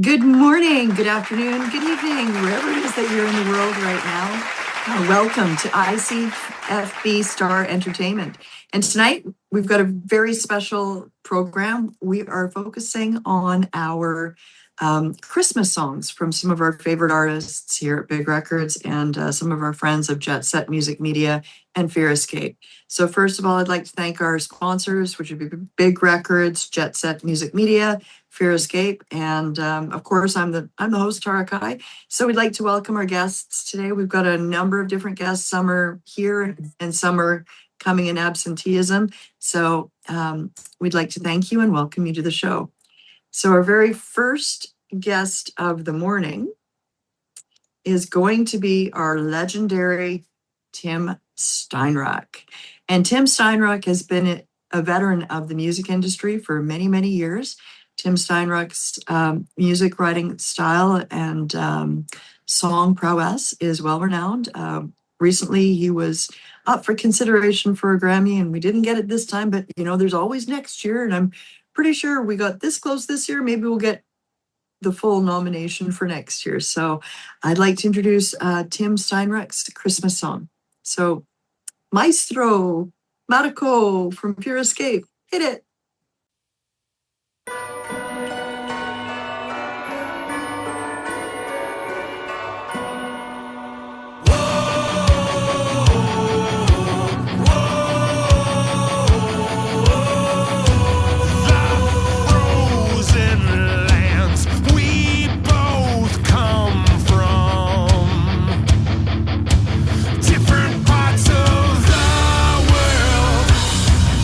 Good morning, good afternoon, good evening, wherever it is that you're in the world right now. Welcome to ICFB Star Entertainment. And tonight we've got a very special program. We are focusing on our Christmas songs from some of our favorite artists here at Big Records and some of our friends of Jet Set Music Media and fearescape. So first of all, I'd like to thank our sponsors, which would be Big Records, Jet Set Music Media, fearescape, and of course, I'm the host, Tara Kai. So we'd like to welcome our guests today. We've got a number of different guests. Some are here and some are coming in absenteeism. So we'd like to thank you and welcome you to the show. So our very first guest of the morning is going to be our legendary Tim Steinruck. And Tim Steinruck has been a veteran of the music industry for many, many years. Tim Steinruck's music writing style and song prowess is well renowned. Recently, he was up for consideration for a Grammy, and we didn't get it this time, but there's always next year, and I'm pretty sure we got this close this year. Maybe we'll get the full nomination for next year. So I'd like to introduce Tim Steinruck's Christmas song. So Maestro Marco from fearescape, hit it.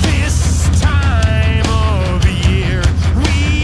This time of year, we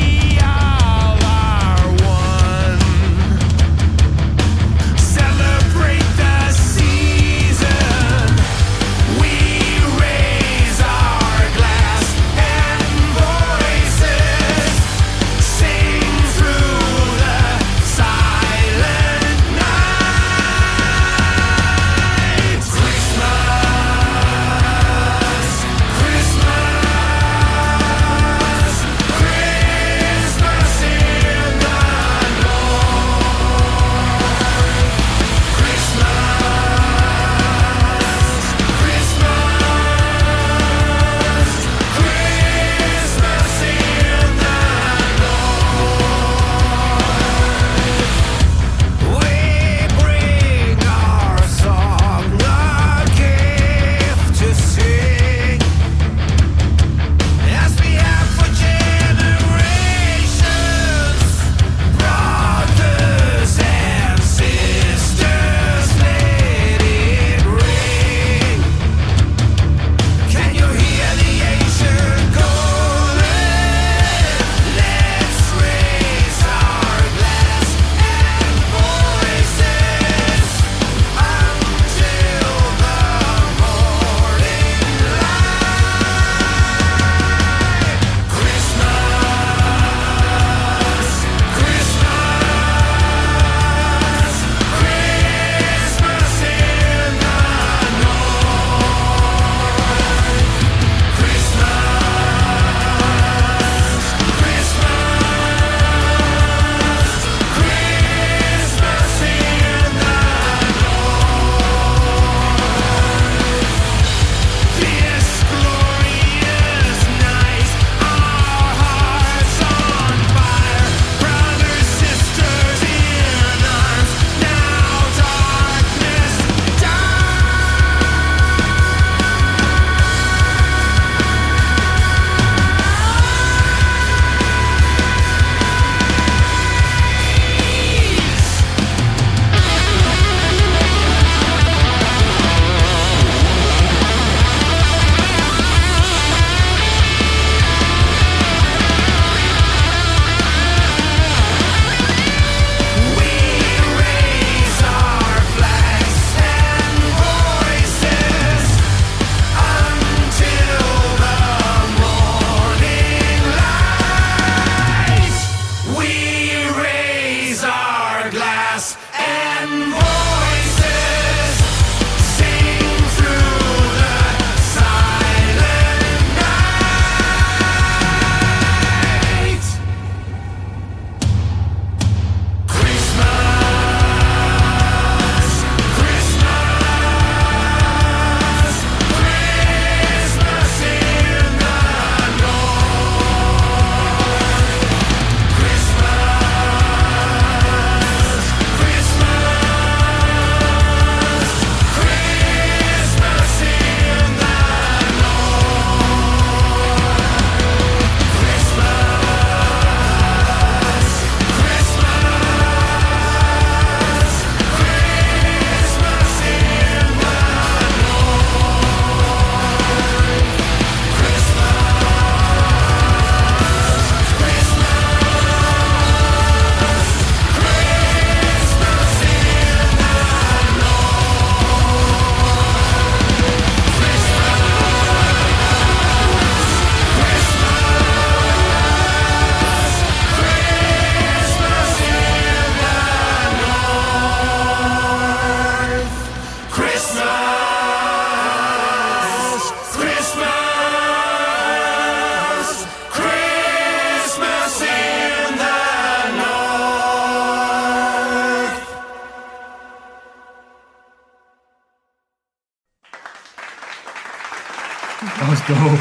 dope.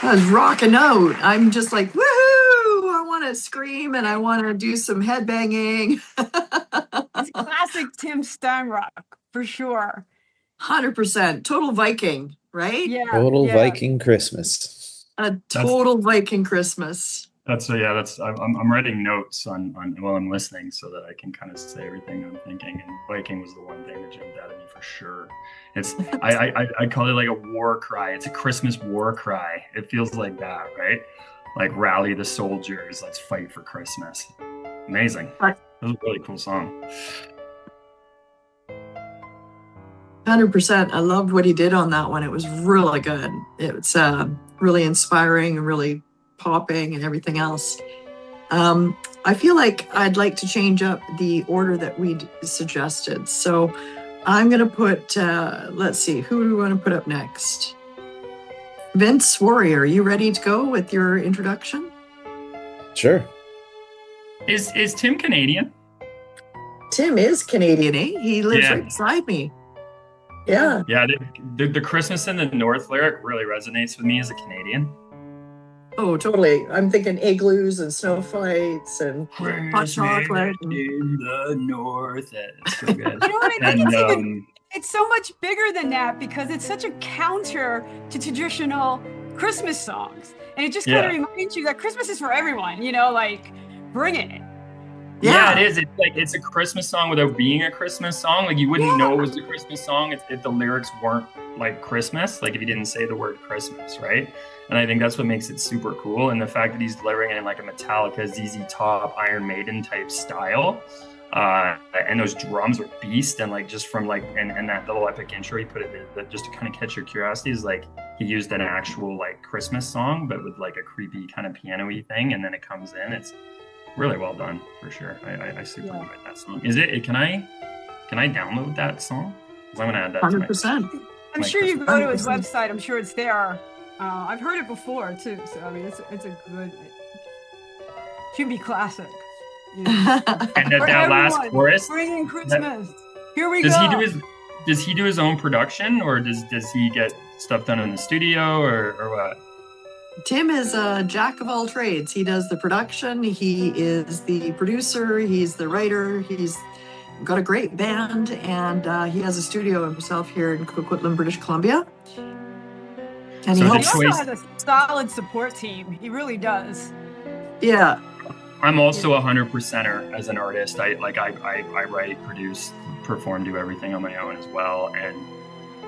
I was rocking out. I'm just like, woohoo! I want to scream and I want to do some headbanging. It's classic Tim Steinruck, for sure. 100%. Total Viking, right? Yeah. Total Viking Christmas. A total Viking Christmas. I'm writing notes on while I'm listening so that I can kind of say everything I'm thinking. And Viking was the one thing that jumped out at me for sure. It's I call it like a war cry. It's a Christmas war cry. It feels like that, right? Like rally the soldiers, let's fight for Christmas. Amazing. That was a really cool song. 100%. I loved what he did on that one. It was really good. It's really inspiring and really popping and everything else. I feel like I'd like to change up the order that we'd suggested. So I'm going to put, let's see, who do we want to put up next? Vince Warriy, are you ready to go with your introduction? Sure. Is Tim Canadian? Tim is Canadian, eh? He lives right beside me. Yeah. Yeah, the Christmas in the North lyric really resonates with me as a Canadian. Oh, totally. I'm thinking igloos and snow fights and hot chocolate. In the North. It's so good. You know what I think? It's so much bigger than that because it's such a counter to traditional Christmas songs. And it just kind of reminds you that Christmas is for everyone, like bring it. Yeah, it is. It's like it's a Christmas song without being a Christmas song. Like you wouldn't know it was a Christmas song if the lyrics weren't like Christmas, like if you didn't say the word Christmas, right? And I think that's what makes it super cool. And the fact that he's delivering it in like a Metallica, ZZ Top, Iron Maiden type style. And those drums are beast. And like just from like, and that little epic intro he put it that just to kind of catch your curiosity is like he used an actual like Christmas song, but with like a creepy kind of piano-y thing. And then it comes in. It's really well done for sure. I super enjoyed that song. Is it? Can I download that song? Because I'm gonna add that 100%. to I'm sure you go to his website. I'm sure it's there. I've heard it before too. So I mean, it's a good. Should be classic. And that last chorus. Bringing Christmas. Here we go. Does he do his own production, or does he get stuff done in the studio, or what? Tim is a jack of all trades. He does the production. He is the producer. He's the writer. He's got a great band, and he has a studio himself here in Coquitlam, British Columbia. And he also has a solid support team. He really does. Yeah. I'm also 100%er as an artist. I write, produce, perform, do everything on my own as well. And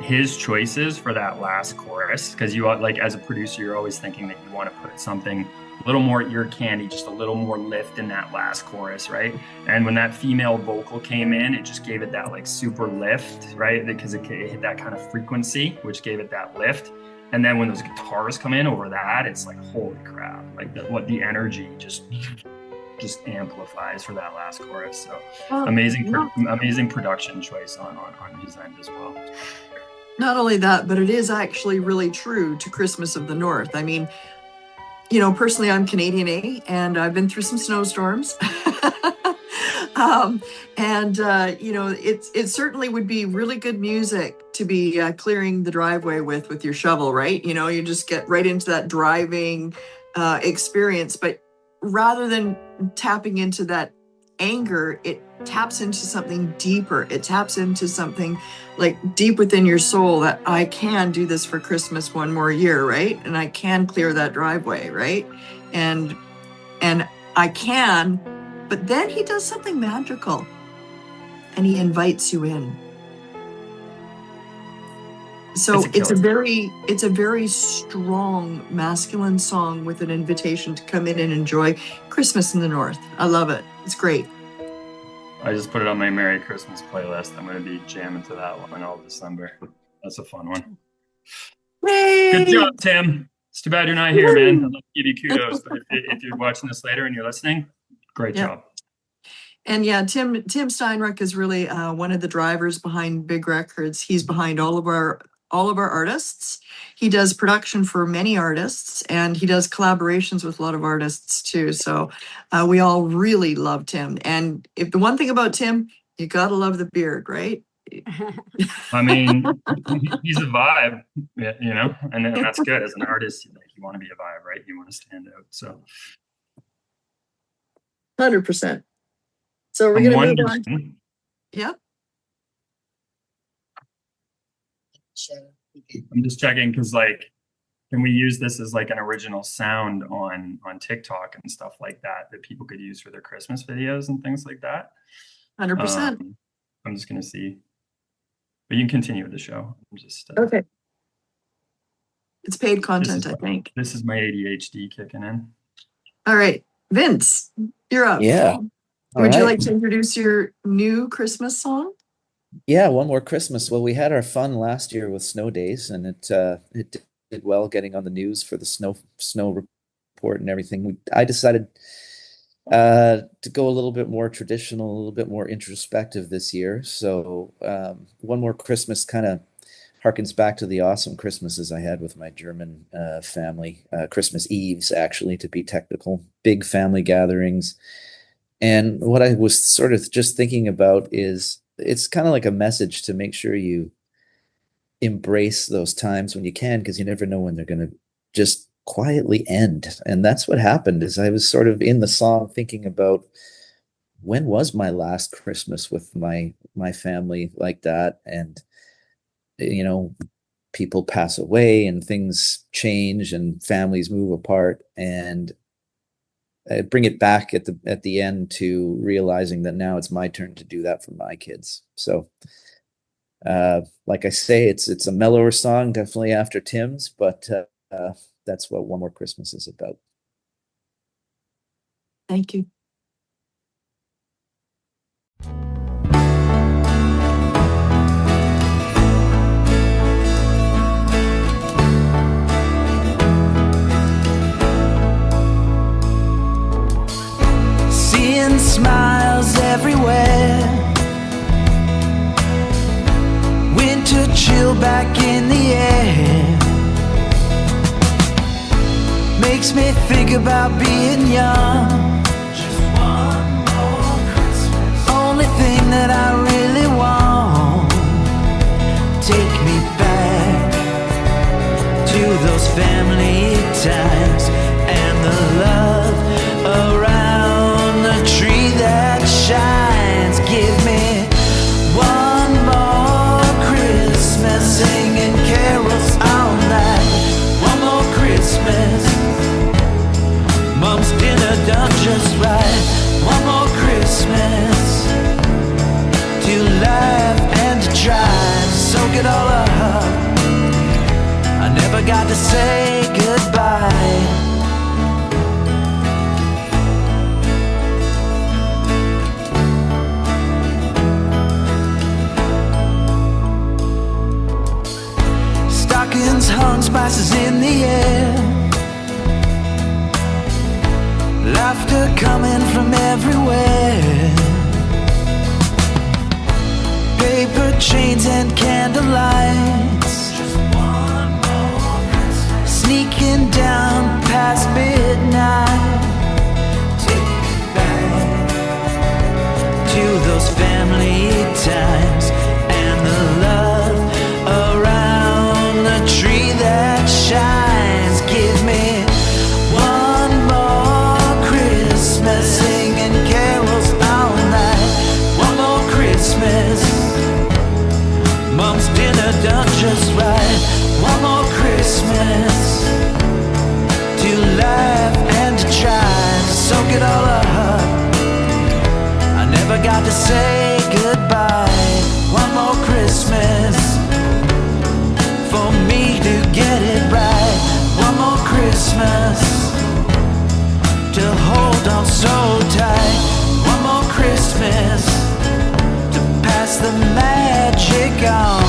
his choices for that last chorus, because you like as a producer, you're always thinking that you want to put something a little more ear candy, just a little more lift in that last chorus, right? And when that female vocal came in, it just gave it that like super lift, right? Because it hit that kind of frequency, which gave it that lift. And then when those guitars come in over that, it's like, holy crap, like the energy just amplifies for that last chorus. So amazing production choice on his end as well. Not only that, but it is actually really true to Christmas of the North. I mean, personally, I'm Canadian, and I've been through some snowstorms. It certainly would be really good music to be clearing the driveway with your shovel, right? You just get right into that driving experience. But rather than tapping into that anger, it taps into something deeper. It taps into something like deep within your soul that I can do this for Christmas one more year, right? And I can clear that driveway, right? And I can, but then he does something magical and he invites you in. So it's a very strong masculine song with an invitation to come in and enjoy Christmas in the North. I love it. It's great. I just put it on my Merry Christmas playlist. I'm going to be jamming to that one all December. That's a fun one. Yay! Good job, Tim. It's too bad you're not here, man. I'd love to give you kudos, but if you're watching this later and you're listening, great job. And yeah, Tim Steinruck is really one of the drivers behind Big Records. He's behind all of our artists. He does production for many artists, and he does collaborations with a lot of artists too. So we all really love Tim. And if the one thing about Tim, you gotta love the beard, right? I mean, he's a vibe, you know, and that's good. As an artist, like, you want to be a vibe, right? You want to stand out. So 100%. So we're I'm going to move on. wondering, Yep. I'm just checking because, like, can we use this as like an original sound on TikTok and stuff like that people could use for their Christmas videos and things like that? 100%. I'm just gonna see, but you can continue with the show. I'm just okay. It's paid content, I think. This is my ADHD kicking in. All right, Vince, you're up. Yeah. Would you like to introduce your new Christmas song? Yeah, One More Christmas. Well, we had our fun last year with snow days, and it did well getting on the news for the snow report and everything. I decided to go a little bit more traditional, a little bit more introspective this year. So One More Christmas kind of harkens back to the awesome Christmases I had with my German family, Christmas Eves, actually, to be technical, big family gatherings. And what I was sort of just thinking about is it's kind of like a message to make sure you embrace those times when you can, because you never know when they're going to just quietly end. And that's what happened. Is I was sort of in the song thinking about, when was my last Christmas with my family like that? And you know, people pass away and things change and families move apart, and I bring it back at the end to realizing that now it's my turn to do that for my kids. So like I say, it's a mellower song, definitely after Tim's, but that's what One More Christmas is about. Thank you. Seeing smiles everywhere, winter chill back in the air, makes me think about being young. Just one more Christmas, only thing that I really want. Take me back to those family times and the love around the tree that shines. Give me one more Christmas, singing carols all night. One more Christmas, Mom's dinner done just right. One more Christmas, to laugh and to try to soak it all up. I never got to say goodbye. Stockings hung, spices in the air, laughter coming from everywhere, paper chains and candlelights, just one more Christmas, sneaking down past midnight. Take me back to those family times and the love around the tree that shines. Give me one more Christmas, singing carols all night. One more Christmas, Mom's dinner done just right. One more Christmas, to laugh and to try to soak it all up. I never got to say goodbye. One more Christmas for me to get it right. One more Christmas to hold on so tight. One more Christmas to pass the magic on,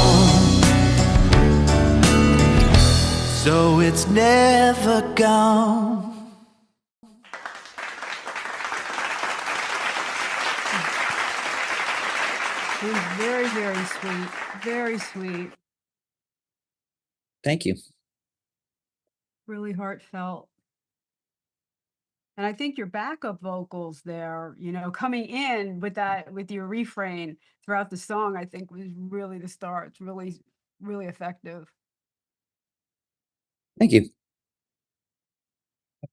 so it's never gone. It was very, very sweet. Very sweet. Thank you. Really heartfelt. And I think your backup vocals there, you know, coming in with that, with your refrain throughout the song, I think was really the start. It's really, really effective. Thank you.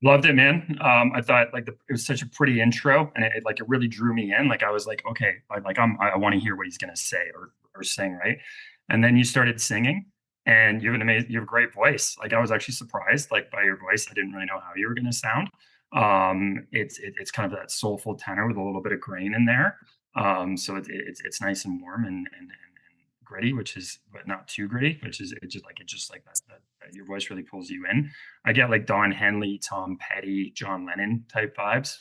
Loved it, man. I thought like it was such a pretty intro, and it really drew me in. Like I was like, okay, I want to hear what he's gonna say or sing, right? And then you started singing, and you have a great voice. Like I was actually surprised, like by your voice. I didn't really know how you were gonna sound. It's kind of that soulful tenor with a little bit of grain in there. So it's nice and warm and gritty, but not too gritty, which is just like that your voice really pulls you in. I get like Don Henley, Tom Petty, John Lennon type vibes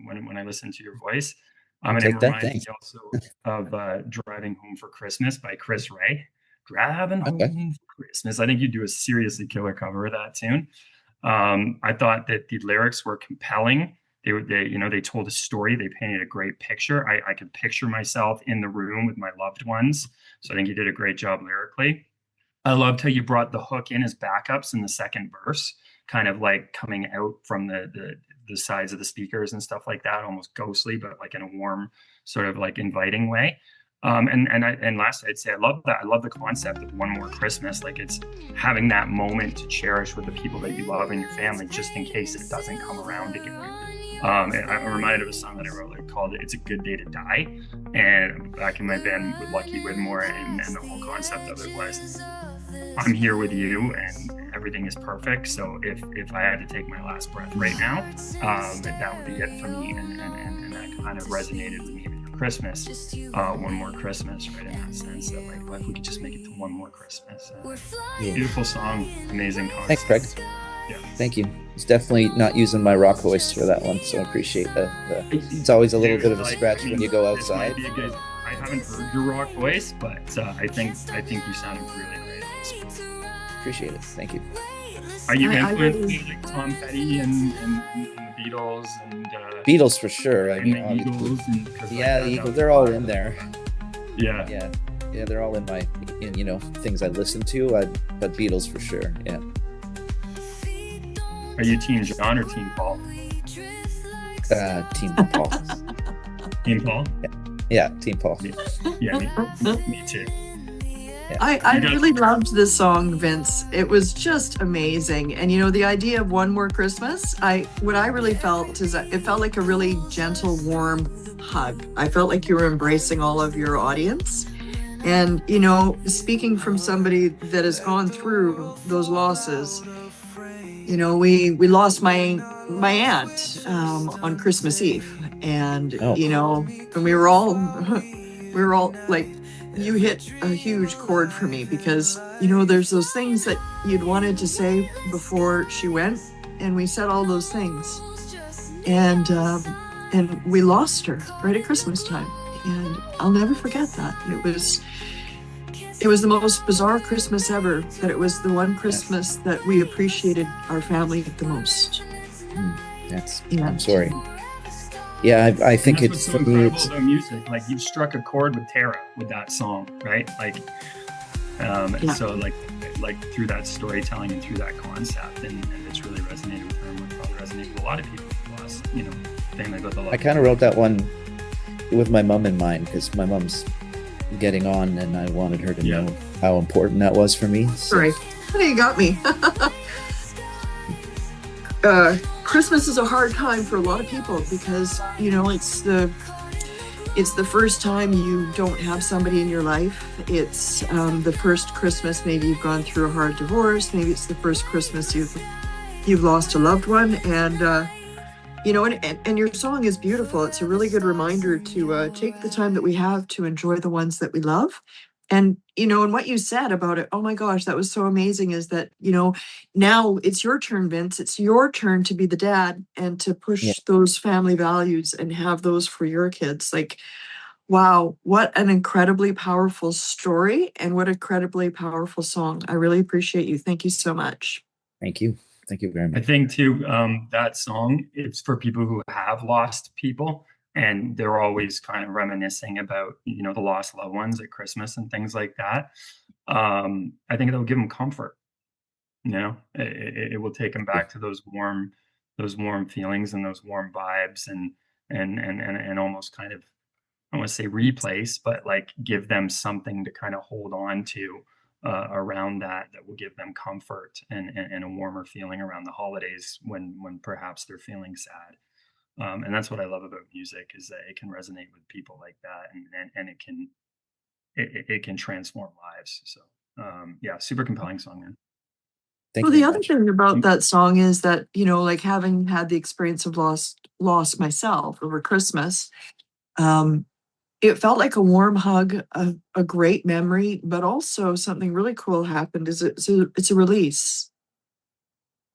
when I listen to your voice. And it reminds me also of Driving Home for Christmas by Chris Ray. Driving Home for Christmas. I think you do a seriously killer cover of that tune. I thought that the lyrics were compelling. They told a story. They painted a great picture. I could picture myself in the room with my loved ones. So I think you did a great job lyrically. I loved how you brought the hook in as backups in the second verse, kind of like coming out from the sides of the speakers and stuff like that, almost ghostly, but like in a warm, sort of like inviting way. And last, I'd say I love that. I love the concept of One More Christmas. Like it's having that moment to cherish with the people that you love and your family, just in case it doesn't come around again. And I'm reminded of a song that I wrote called "It's a Good Day to Die," and back in my band with Lucky Widmore, and the whole concept of it was, I'm here with you, and everything is perfect. So if I had to take my last breath right now, that would be it for me, and that kind of resonated with me for Christmas. One More Christmas, right, in that sense that like if we could just make it to one more Christmas. Beautiful song, amazing concept. Thanks, Craig. Yeah. Thank you. It's definitely not using my rock voice for that one, so I appreciate it's always a little bit of a stretch when you go outside. I haven't heard your rock voice, but I think you sounded really great. Appreciate it. Thank you. Are you influenced like Tom Petty and the Beatles and Beatles for sure? I mean, the Eagles the Eagles. They're all in there. Yeah. They're all in my things I listen to. But Beatles for sure. Yeah. Are you Team John or Team Paul? Team Paul. Team Paul? Yeah, Team Paul. Yeah, me too. Yeah. I really loved this song, Vince. It was just amazing. And the idea of One More Christmas, what I really felt is that it felt like a really gentle, warm hug. I felt like you were embracing all of your audience. And, speaking from somebody that has gone through those losses, we lost my aunt on Christmas Eve, and and we were all like, you hit a huge chord for me because there's those things that you'd wanted to say before she went, and we said all those things, and we lost her right at Christmas time, and I'll never forget that. It was the most bizarre Christmas ever, but it was the one Christmas that we appreciated our family the most. I'm sorry. Yeah, I think it's so incredible about music. Like you've struck a chord with Tara with that song, right? Like, so like through that storytelling and through that concept, and it's really resonated with her, and would probably resonate with a lot of people who lost, family with a lot. I kind of wrote that one with my mom in mind because my mom's getting on, and I wanted her to know how important that was for me. Sorry, you got me. Christmas is a hard time for a lot of people because it's the first time you don't have somebody in your life. It's the first Christmas maybe you've gone through a hard divorce. Maybe it's the first Christmas you've lost a loved one, and and your song is beautiful. It's a really good reminder to take the time that we have to enjoy the ones that we love. And, and what you said about it, oh my gosh, that was so amazing, is that, now it's your turn, Vince. It's your turn to be the dad and to push those family values and have those for your kids. Like, wow, what an incredibly powerful story and what an incredibly powerful song. I really appreciate you. Thank you so much. Thank you. Thank you very much. I think too, that song, it's for people who have lost people, and they're always kind of reminiscing about, the lost loved ones at Christmas and things like that. I think it'll give them comfort. It will take them back to those warm those warm feelings and those warm vibes, and almost kind of, I want to say replace, but like give them something to kind of hold on to around that will give them comfort and a warmer feeling around the holidays when perhaps they're feeling sad. And that's what I love about music, is that it can resonate with people like that, and it can transform lives. So yeah, super compelling song, man. Thank Well, you the very other much. thing about that song is that, like having had the experience of loss myself over Christmas, it felt like a warm hug, a great memory, but also something really cool happened. Is it's a release.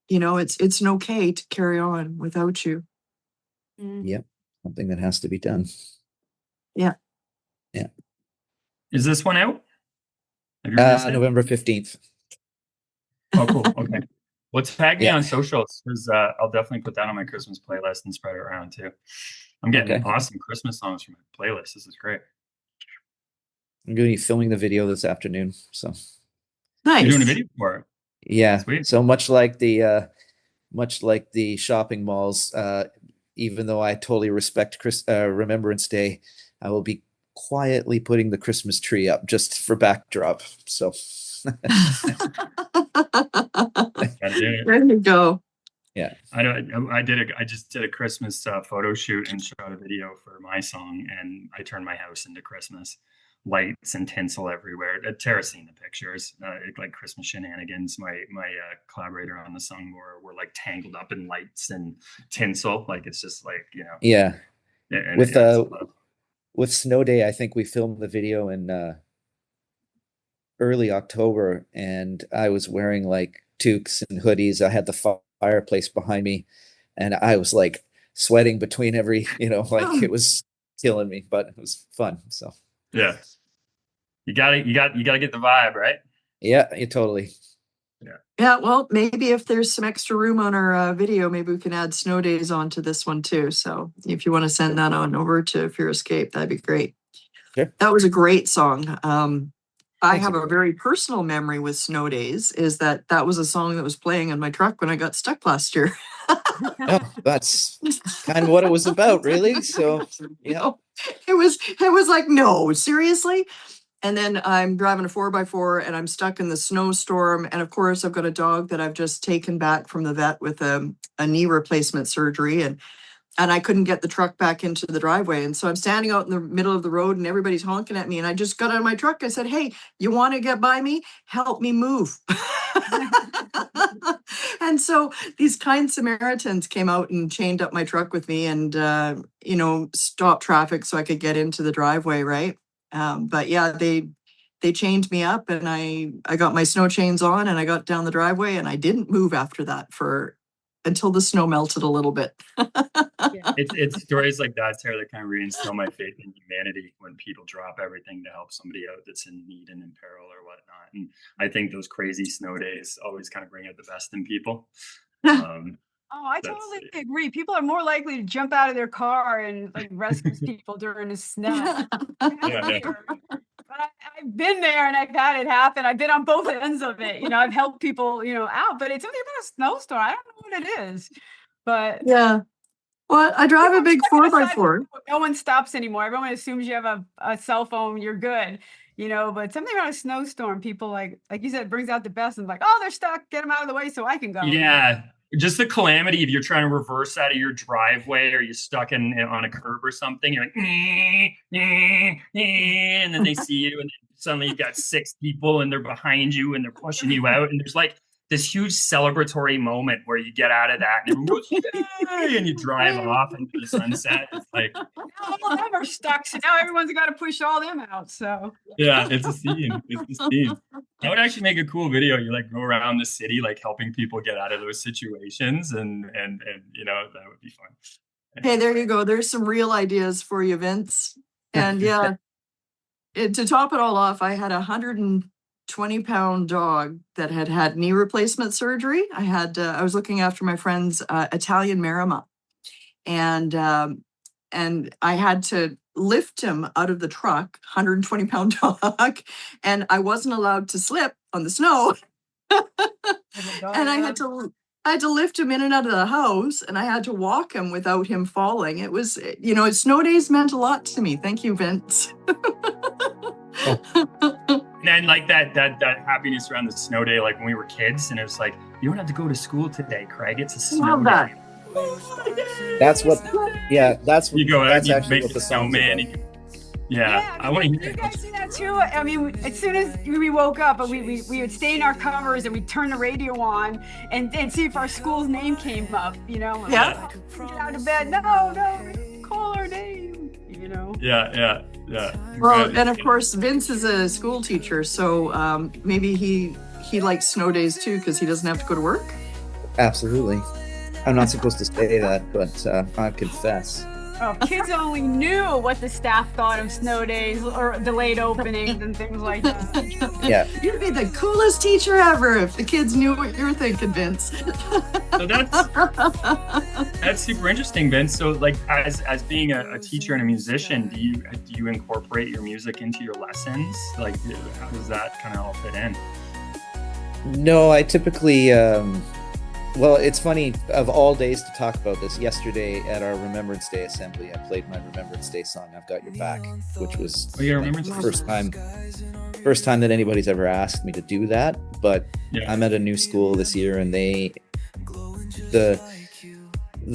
It's an okay to carry on without you. Yep. Something that has to be done. Yeah. Yeah. Is this one out? Have you released it? November 15th. Oh, cool. Okay. Well, tag me Yeah. on socials, because I'll definitely put that on my Christmas playlist and spread it around too. I'm getting awesome Christmas songs from my playlist. This is great. I'm going to be filming the video this afternoon. So Nice. You're doing a video for it? yeah. Sweet. So much like the shopping malls, even though I totally respect Remembrance Day, I will be quietly putting the Christmas tree up just for backdrop. So There you go. yeah. I just did a Christmas photo shoot and shot a video for my song, and I turned my house into Christmas lights and tinsel everywhere. Tara's seen the pictures, like Christmas shenanigans. My collaborator on the song were like tangled up in lights and tinsel. Like it's just like, Yeah. And with Snow Day, I think we filmed the video in early October, and I was wearing like toques and hoodies. I had the fireplace behind me, and I was like sweating between every, like it was killing me, but it was fun. So yeah, you gotta get the vibe, right? Yeah, totally. Yeah, well, maybe if there's some extra room on our video, maybe we can add Snow Days onto this one too. So if you want to send that on over to fearescape, that'd be great. Sure. That was a great song. I have a very personal memory with Snow Days, is that was a song that was playing in my truck when I got stuck last year. Oh, that's kind of what it was about, really. So yeah, it was like, no, seriously. And then I'm driving a 4x4 and I'm stuck in the snowstorm. And of course, I've got a dog that I've just taken back from the vet with a knee replacement surgery. And I couldn't get the truck back into the driveway. And so I'm standing out in the middle of the road and everybody's honking at me. And I just got out of my truck. I said, hey, you want to get by me? Help me move. And so these kind Samaritans came out and chained up my truck with me and, stopped traffic so I could get into the driveway, right? But yeah, they chained me up and I got my snow chains on and I got down the driveway and I didn't move after that until the snow melted a little bit. It's stories like that, Sarah, that kind of reinstill my faith in humanity, when people drop everything to help somebody out that's in need and in peril or whatnot. And I think those crazy snow days always kind of bring out the best in people. I totally agree. People are more likely to jump out of their car and like rescue people during the snow. But I've been there and I've had it happen. I've been on both ends of it. I've helped people, out, but it's something about a snowstorm. I don't know what it is, but yeah. Well, I drive a big 4x4. No one stops anymore. Everyone assumes you have a cell phone, you're good, but something about a snowstorm, people like you said, brings out the best and like, oh, they're stuck, get them out of the way so I can go. Yeah. Just the calamity if you're trying to reverse out of your driveway or you're stuck on a curb or something. You're like, and then they see you and suddenly you've got 6 people and they're behind you and they're pushing you out. And there's like this huge celebratory moment where you get out of that and everyone goes, yay! And you drive off into the sunset. It's like, now all of them are stuck. So now everyone's got to push all them out. So yeah, it's a scene. It's a scene. That would actually make a cool video. You like go around the city, like helping people get out of those situations, and that would be fun. Hey, there you go. There's some real ideas for you, Vince. And yeah, to top it all off, I had a 120-pound dog that had knee replacement surgery. I was looking after my friend's Italian Marima, and I had to lift him out of the truck, 120-pound dog, and I wasn't allowed to slip on the snow. And I I had to lift him in and out of the house, and I had to walk him without him falling. It was, snow days meant a lot to me. Thank you, Vince. And like that happiness around the snow day, like when we were kids, and it was like, you don't have to go to school today, Craig. It's a snow day. That's what. Yeah, that's what you go. That's you actually make what a the song's snowman. about. Yeah, I want to hear you it. guys do that too. I mean, as soon as we woke up, we would stay in our covers and we'd turn the radio on and see if our school's name came up. Yeah. Get out of bed. No, call our name. Yeah. Well, and of course, Vince is a school teacher, so maybe he likes snow days too because he doesn't have to go to work. Absolutely. I'm not supposed to say that, but I confess. Oh, kids only knew what the staff thought of snow days or delayed openings and things like that. Yeah. You'd be the coolest teacher ever if the kids knew what you were thinking, Vince. So that's super interesting, Vince. So, like, as being a teacher and a musician, do you incorporate your music into your lessons? Like, how does that kind of all fit in? No, I typically. Well, it's funny, of all days to talk about this, yesterday at our Remembrance Day assembly, I played my Remembrance Day song, I've Got Your Back, which was the first time that anybody's ever asked me to do that. But I'm at a new school this year, and the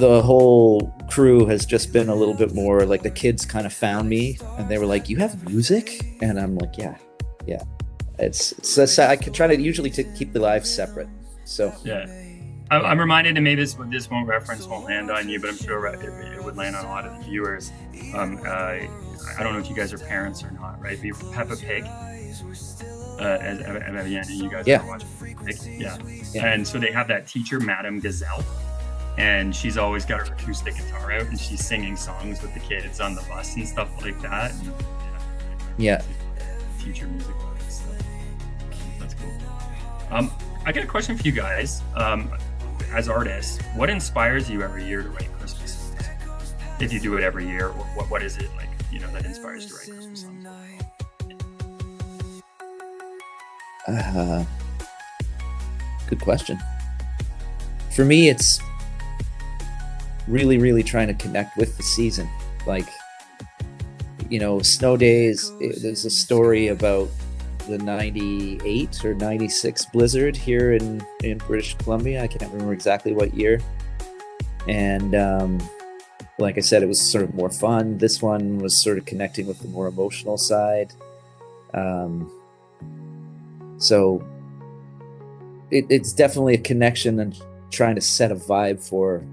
whole crew has just been a little bit more like, the kids kind of found me and they were like, you have music? And I'm like, yeah. It's I could try to usually keep the lives separate. So yeah. I'm reminded, and maybe this reference won't land on you, but I'm sure it would land on a lot of the viewers. I don't know if you guys are parents or not, right? But Peppa Pig, you guys are watching Peppa Pig, yeah. And so they have that teacher, Madame Gazelle, and she's always got her acoustic guitar out, and she's singing songs with the kids on the bus and stuff like that. And, teacher music. So that's cool. I got a question for you guys. As artists, what inspires you every year to write Christmas songs? If you do it every year, what is it like, that inspires you to write Christmas songs? Good question. For me, it's really, really trying to connect with the season. Like, snow days, there's a story about the 98 or 96 blizzard here in British Columbia. I can't remember exactly what year. And like I said, it was sort of more fun. This one was sort of connecting with the more emotional side. So it's definitely a connection and trying to set a vibe for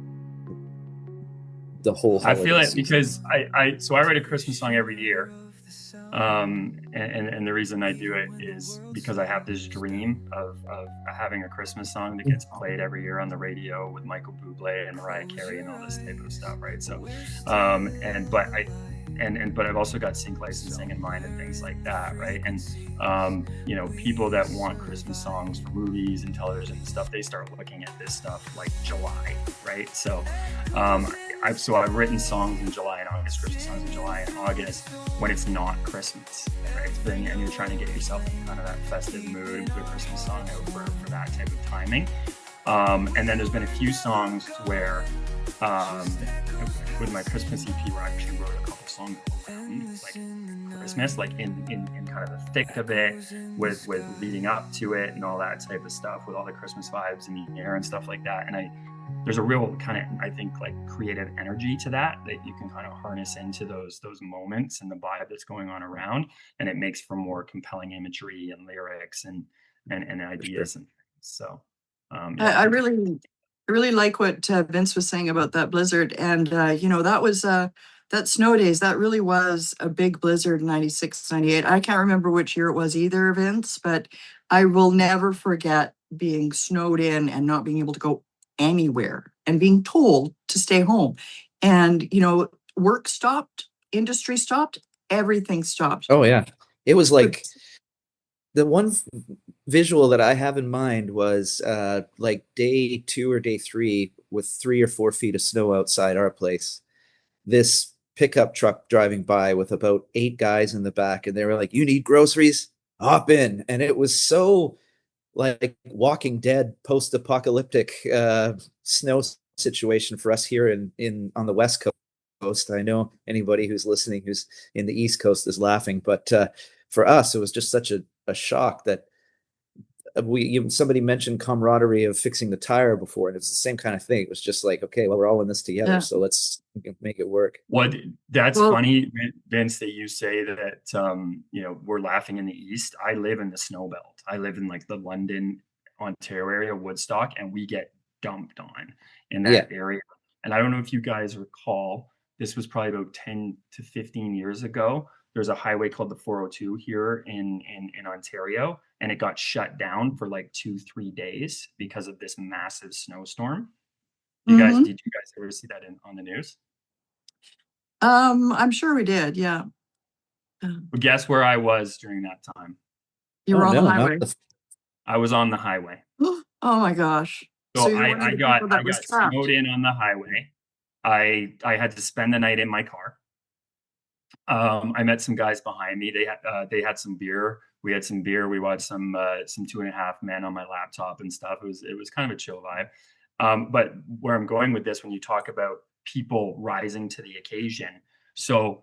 the whole holiday I feel it season. because I write a Christmas song every year. And the reason I do it is because I have this dream of having a Christmas song that gets played every year on the radio with Michael Bublé and Mariah Carey and all this type of stuff, right? So, but I've also got sync licensing in mind and things like that, right? And people that want Christmas songs for movies and television and stuff, they start looking at this stuff like July, right? So, I've written songs in July and August, Christmas songs in July and August when it's not Christmas, right? And you're trying to get yourself in kind of that festive mood and put a Christmas song out for that type of timing. And then there's been a few songs where, with my Christmas EP, where I actually wrote a couple songs around like Christmas, like in kind of the thick of it, with leading up to it and all that type of stuff, with all the Christmas vibes in the air and stuff like that. And there's a real kind of, I think, like creative energy to that you can kind of harness into those moments and the vibe that's going on around, and it makes for more compelling imagery and lyrics and ideas. And so I really like what Vince was saying about that blizzard, and that was that snow days, that really was a big blizzard in 96, 98. I can't remember which year it was either, Vince, but I will never forget being snowed in and not being able to go anywhere and being told to stay home. And, work stopped, industry stopped, everything stopped. Oh, yeah. It was like the one visual that I have in mind was like day 2 or day 3 with 3 or 4 feet of snow outside our place. This pickup truck driving by with about 8 guys in the back, and they were like, "You need groceries? Hop in." And it was so like Walking Dead post-apocalyptic snow situation for us here in on the West Coast. I know anybody who's listening who's in the East Coast is laughing, but for us, it was just such a shock that somebody mentioned camaraderie of fixing the tire before, and it's the same kind of thing. It was just like, okay, well, we're all in this together, so let's make it work. That's funny, Vince, that you say that we're laughing in the East. I live in the snow belt. I live in like the London, Ontario area, Woodstock, and we get dumped on in that area. And I don't know if you guys recall, this was probably about 10 to 15 years ago. There's a highway called the 402 here in Ontario, and it got shut down for like 2-3 days because of this massive snowstorm. Did you guys ever see that on the news? I'm sure we did. Yeah. Well, guess where I was during that time? You were on the highway. I was on the highway. Oh my gosh. So I got snowed in on the highway. I had to spend the night in my car. I met some guys behind me. They had some beer. We had some beer. We watched some 2.5 Men on my laptop and stuff. It was kind of a chill vibe. But where I'm going with this, when you talk about people rising to the occasion, so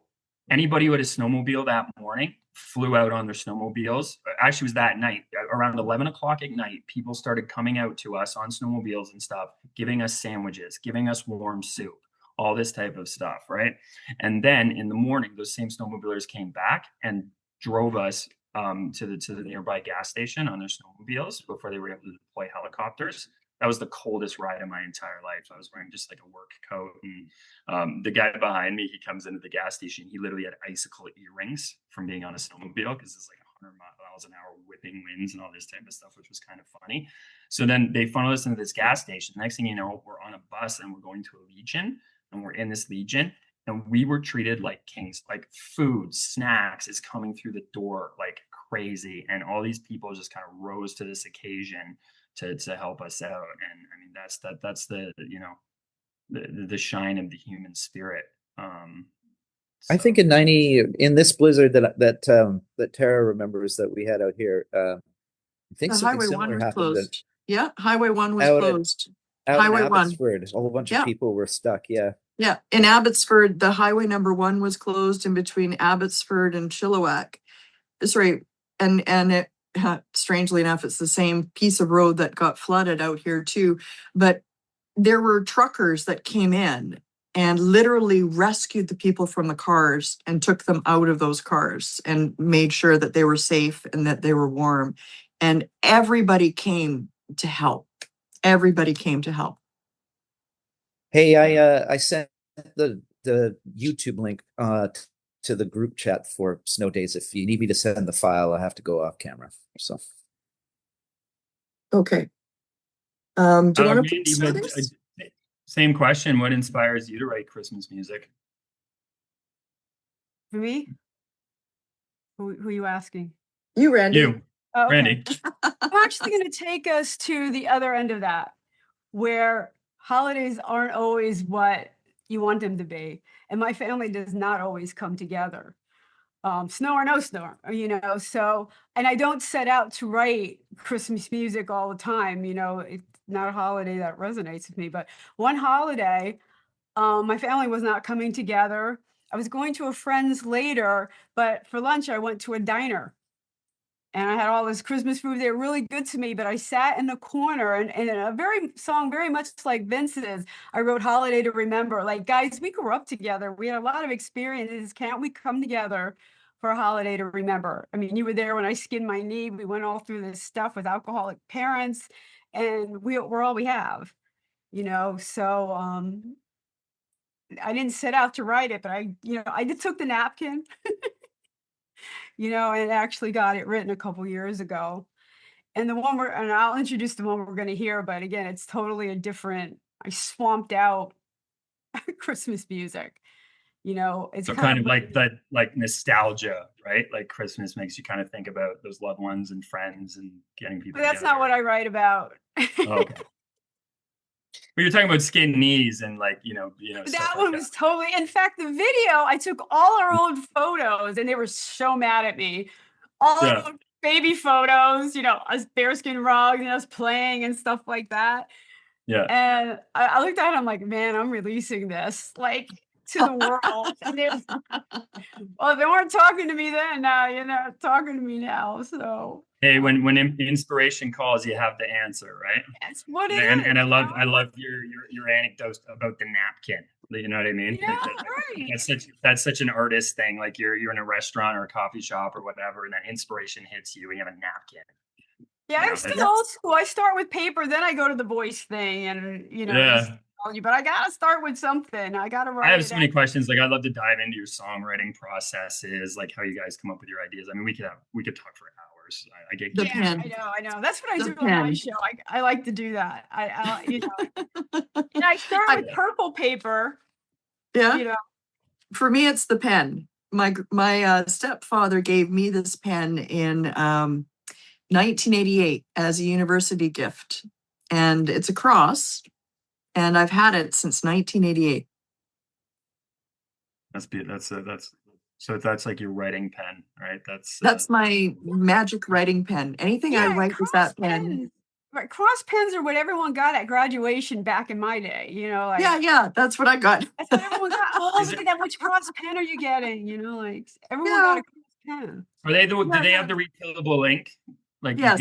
anybody who had a snowmobile that morning flew out on their snowmobiles. Actually, it was that night around 11 o'clock at night. People started coming out to us on snowmobiles and stuff, giving us sandwiches, giving us warm soup, all this type of stuff, right? And then in the morning, those same snowmobilers came back and drove us to the nearby gas station on their snowmobiles before they were able to deploy helicopters. That was the coldest ride of my entire life. I was wearing just like a work coat, and the guy behind me, he comes into the gas station. He literally had icicle earrings from being on a snowmobile because it's like 100 miles an hour whipping winds and all this type of stuff, which was kind of funny. So then they funneled us into this gas station. Next thing you know, we're on a bus and we're going to a Legion, and we're in this Legion, and we were treated like kings. Like food, snacks is coming through the door like crazy, and all these people just kind of rose to this occasion to help us out. And I mean, that's the the shine of the human spirit. I think in this blizzard that Tara remembers that we had out here, I think something similar happened. Highway 1 was closed. Highway 1. A whole bunch of people were stuck. Yeah. In Abbotsford, the highway number 1 was closed in between Abbotsford and Chilliwack. Sorry, and it, strangely enough, it's the same piece of road that got flooded out here too. But there were truckers that came in and literally rescued the people from the cars and took them out of those cars and made sure that they were safe and that they were warm. And everybody came to help. Everybody came to help. Hey, I sent the YouTube link to the group chat for Snow Days. If you need me to send the file, I have to go off camera. So, okay. Do you want to same question? What inspires you to write Christmas music? For me, who are you asking? You, Randy. You, okay. Randy. I'm actually going to take us to the other end of that, where holidays aren't always what you want them to be. And my family does not always come together. Snow or no snow, so, and I don't set out to write Christmas music all the time. It's not a holiday that resonates with me, but one holiday, my family was not coming together. I was going to a friend's later, but for lunch, I went to a diner. And I had all this Christmas food. They were really good to me, but I sat in the corner and in a song very much like Vince's, I wrote Holiday to Remember. Like, guys, we grew up together. We had a lot of experiences. Can't we come together for a holiday to remember? I mean, you were there when I skinned my knee. We went all through this stuff with alcoholic parents, and we're all we have, so I didn't set out to write it, but I just took the napkin. And actually got it written a couple years ago. And and I'll introduce the one we're going to hear, but again, it's totally a different, I swamped out Christmas music. It's so kind of like that, like nostalgia, right? Like Christmas makes you kind of think about those loved ones and friends and getting people But that's together. not what I write about. Oh, okay. Well, you're talking about skinned knees and that one was totally, in fact, the video, I took all our old photos and they were so mad at me. All our old baby photos, us bearskin rugs and us playing and stuff like that. Yeah. And I looked at it, I'm like, man, I'm releasing this like to the world. And well, they weren't talking to me then. Now talking to me now. So hey, when inspiration calls, you have to answer, right? that's what it and, is. And I love your anecdote about the napkin. You know what I mean? Yeah, like, right. That's such an artist thing. Like you're in a restaurant or a coffee shop or whatever, and that inspiration hits you, and you have a napkin. Yeah, I'm still old school. I start with paper, then I go to the voice thing, and Yeah. but I gotta start with something. I gotta write. I have so many questions. Like I'd love to dive into your songwriting processes, like how you guys come up with your ideas. I mean, we could talk for hours. I get The yeah, pen. I know. That's what I The do on my pen. show. I like to do that. And I start with purple paper. Yeah. For me, it's the pen. My stepfather gave me this pen in 1988 as a university gift, and it's a cross, and I've had it since 1988. So that's like your writing pen, right? That's my magic writing pen. Anything I write with that pen. Right, cross pens are what everyone got at graduation back in my day. Yeah, that's what I got. That's what everyone got. Oh, look at that! Which cross pen are you getting? Like everyone got a cross pen. Are they do they have the refillable ink? Like yes.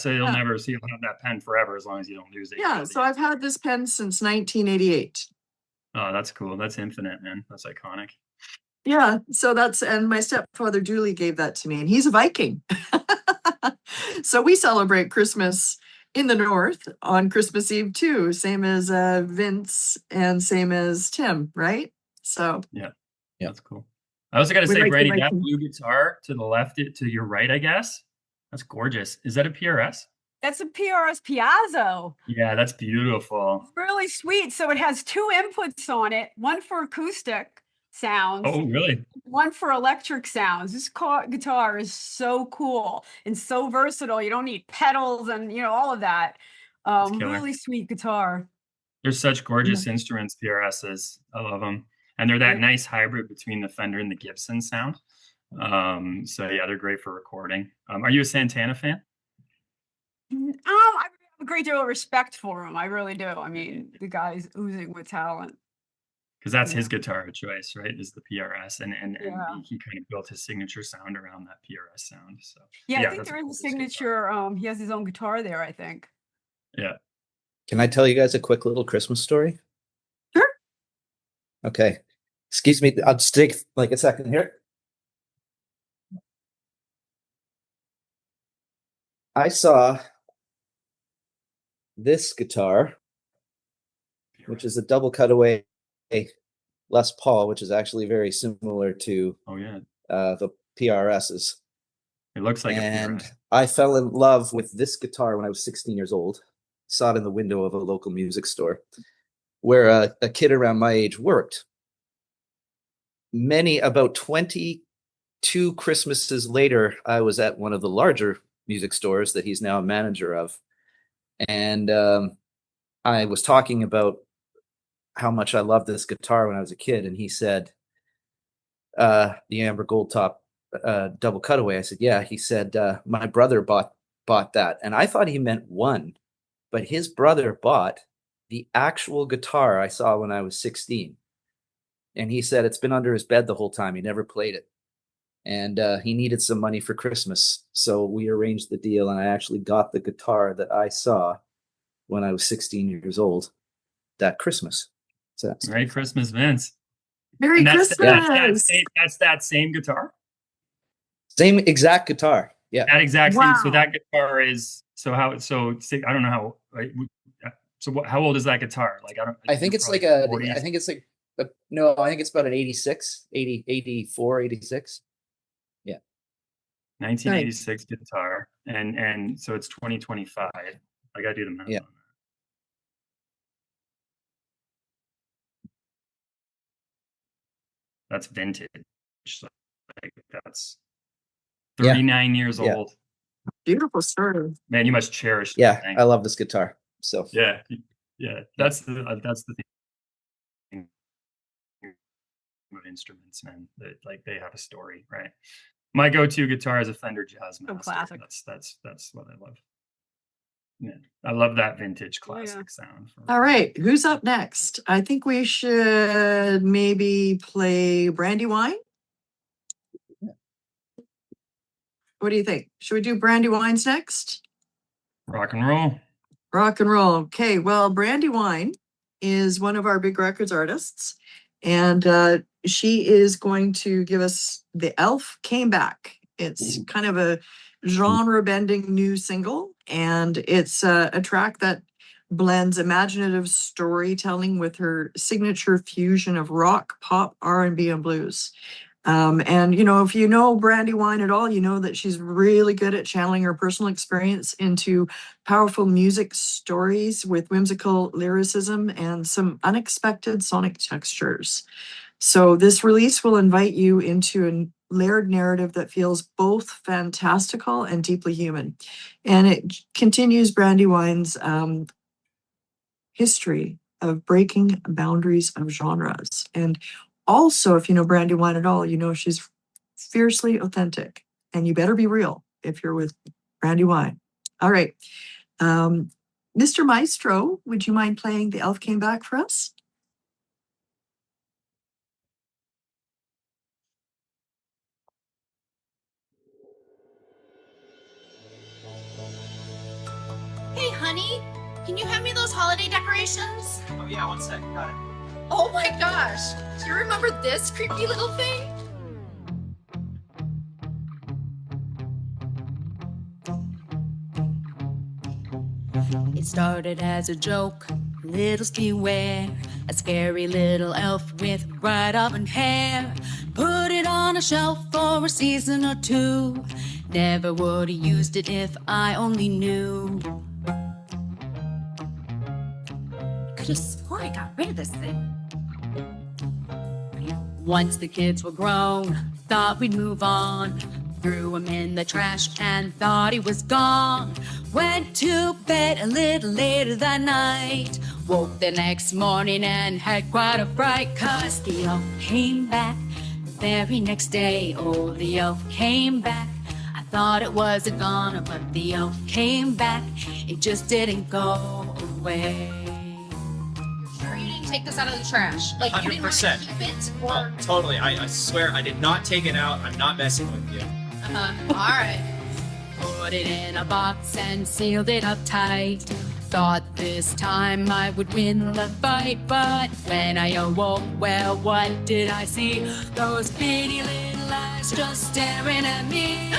So you'll have that pen forever as long as you don't lose it. Yeah, so I've had this pen since 1988. Oh, that's cool. That's infinite, man. That's iconic. Yeah, so and my stepfather Julie gave that to me, and he's a Viking. So we celebrate Christmas in the North on Christmas Eve too, same as Vince and same as Tim, right? So yeah, that's cool. I also got to say, like Brandy, that blue guitar to the left, to your right, I guess, that's gorgeous. Is that a PRS? That's a PRS Piazzo. Yeah, that's beautiful. It's really sweet. So it has two inputs on it, one for acoustic sounds. Oh, really? One for electric sounds. This guitar is so cool and so versatile. You don't need pedals and all of that. Really sweet guitar. They're such gorgeous instruments, PRSs. I love them, and they're that nice hybrid between the Fender and the Gibson sound. So yeah, they're great for recording. Are you a Santana fan? I have a great deal of respect for him. I really do. I mean, the guy's oozing with talent. Because that's his guitar of choice, right? Is the PRS, and he kind of built his signature sound around that PRS sound. So yeah, I think there is a signature. He has his own guitar there, I think. Yeah. Can I tell you guys a quick little Christmas story? Sure. Okay. Excuse me. I'll just take like a second here. I saw this guitar, which is a double cutaway Les Paul, which is actually very similar to the PRSs. It looks like and I fell in love with this guitar when I was 16 years old. Saw it in the window of a local music store where a kid around my age worked. About 22 Christmases later, I was at one of the larger music stores that he's now a manager of. And I was talking about how much I loved this guitar when I was a kid. And he said, the amber gold top double cutaway. I said, yeah. He said, my brother bought that. And I thought he meant one, but his brother bought the actual guitar I saw when I was 16. And he said it's been under his bed the whole time. He never played it. And he needed some money for Christmas. So we arranged the deal, and I actually got the guitar that I saw when I was 16 years old that Christmas. So Merry Christmas, Vince. Merry Christmas. That's that same guitar? Same exact guitar. Yeah. That exact same. So that guitar is, I don't know how, right? So how old is that guitar? Like, I think it's like I think it's about an 86, 80, 84, 86. Yeah. 1986 guitar. And so it's 2025. I got to do the math. Yeah. On that. That's vintage. Like that's 39 years old. Beautiful story. Man, you must cherish. Yeah, I love this guitar. So yeah. That's the thing with instruments, man. That like they have a story, right? My go-to guitar is a Fender Jazzmaster. classic. That's what I love. Yeah, I love that vintage classic sound. All right, who's up next? I think we should maybe play Brandy Wine. What do you think? Should we do Brandy Wines next? Rock and roll. Rock and roll. Okay, well, Brandy Wine is one of our big records artists, and she is going to give us The Elf Came Back. It's kind of a genre-bending new single, and it's a track that blends imaginative storytelling with her signature fusion of rock, pop, R&B, and blues. And, you know, if you know Brandy Wine at all, you know that she's really good at channeling her personal experience into powerful music stories with whimsical lyricism and some unexpected sonic textures. So this release will invite you into a layered narrative that feels both fantastical and deeply human. And it continues Brandy Wine's history of breaking boundaries of genres. And also, if you know Brandy Wine at all, you know she's fiercely authentic, and you better be real if you're with Brandy Wine. All right. Mr. Maestro, would you mind playing The Elf Came Back for us? Hey, honey, can you hand me those holiday decorations? Oh yeah, one sec, got it. Oh my gosh, do you remember this creepy little thing? It started as a joke, little beware, a scary little elf with bright auburn hair. Put it on a shelf for a season or two. Never would have used it if I only knew. Could've swore I got rid of this thing. Once the kids were grown, thought we'd move on. Threw him in the trash and thought he was gone. Went to bed a little later that night. Woke the next morning and had quite a fright, 'cause the elf came back the very next day. Oh, the elf came back. I thought it was a goner, but the elf came back. It just didn't go away. Sure you didn't take this out of the trash? Like, you didn't want to 100%. keep it? Oh, Or... totally. I swear I did not take it out. I'm not messing with you. All right. Put it in a box and sealed it up tight. Thought this time I would win the fight, but when I awoke, well, what did I see? Those pretty little eyes just staring at me.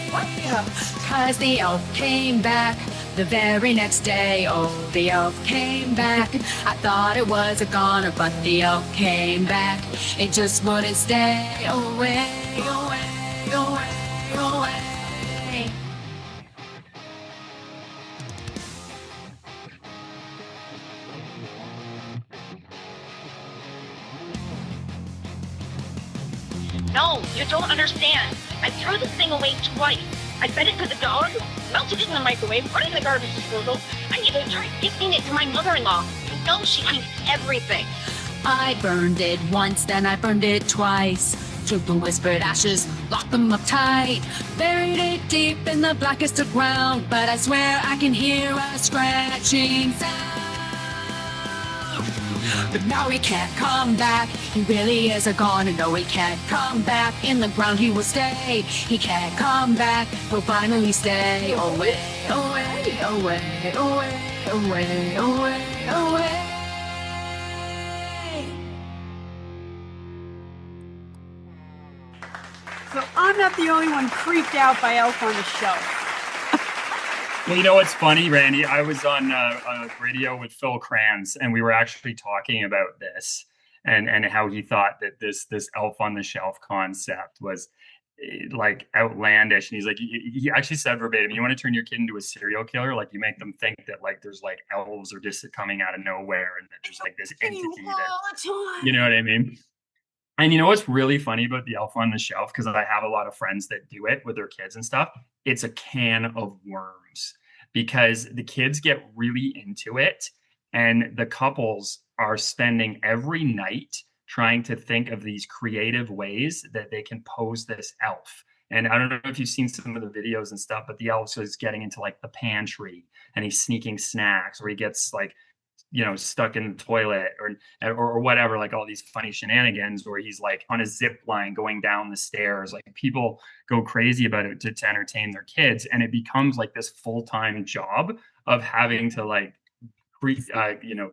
What the? 'Cause the elf came back the very next day. Oh, the elf came back. I thought it was a goner, but the elf came back. It just wouldn't stay away, away, away, away. No, you don't understand. I threw this thing away twice. I fed it to the dog, melted it in the microwave, put it in the garbage disposal. I even tried gifting it to my mother-in-law. You know she eats everything. I burned it once, then I burned it twice. Took the whispered ashes, locked them up tight. Buried it deep in the blackest of ground, but I swear I can hear a scratching sound. But now he can't come back. He really is a goner. No, he can't come back. In the ground he will stay. He can't come back. He'll finally stay away, away, away, away, away, away, away. So I'm not the only one creeped out by Elf on the Shelf. Well, you know what's funny, Randy? I was on a radio with Phil Kranz, and we were actually talking about this and how he thought that this elf on the shelf concept was like outlandish. And he's like, he actually said verbatim, you want to turn your kid into a serial killer? Like, you make them think that like there's like elves are just coming out of nowhere and that there's like this entity that, you know what I mean? And you know what's really funny about the elf on the shelf, because I have a lot of friends that do it with their kids and stuff, it's a can of worms, because the kids get really into it and the couples are spending every night trying to think of these creative ways that they can pose this elf. And I don't know if you've seen some of the videos and stuff, but the elf is getting into like the pantry and he's sneaking snacks, or he gets like, stuck in the toilet or whatever, like all these funny shenanigans, or he's like on a zip line going down the stairs. Like people go crazy about it to entertain their kids. And it becomes like this full-time job of having to like,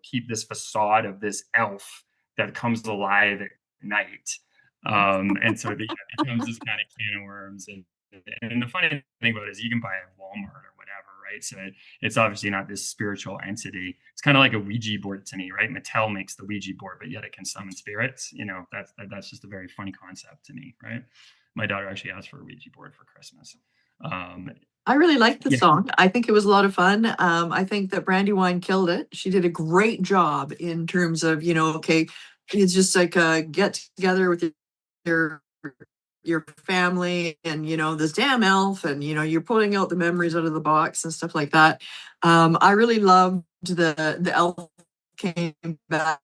keep this facade of this elf that comes alive at night. And so it becomes this kind of can of worms. And the funny thing about it is you can buy it at Walmart or whatever, right? So it's obviously not this spiritual entity. It's kind of like a Ouija board to me, right? Mattel makes the Ouija board, but yet it can summon spirits. That's just a very funny concept to me, right? My daughter actually asked for a Ouija board for Christmas. I really liked the song. I think it was a lot of fun. I think that Brandy Wine killed it. She did a great job in terms of, okay, it's just like a get together with your family and, this damn elf and, you're pulling out the memories out of the box and stuff like that. I really loved the elf came back.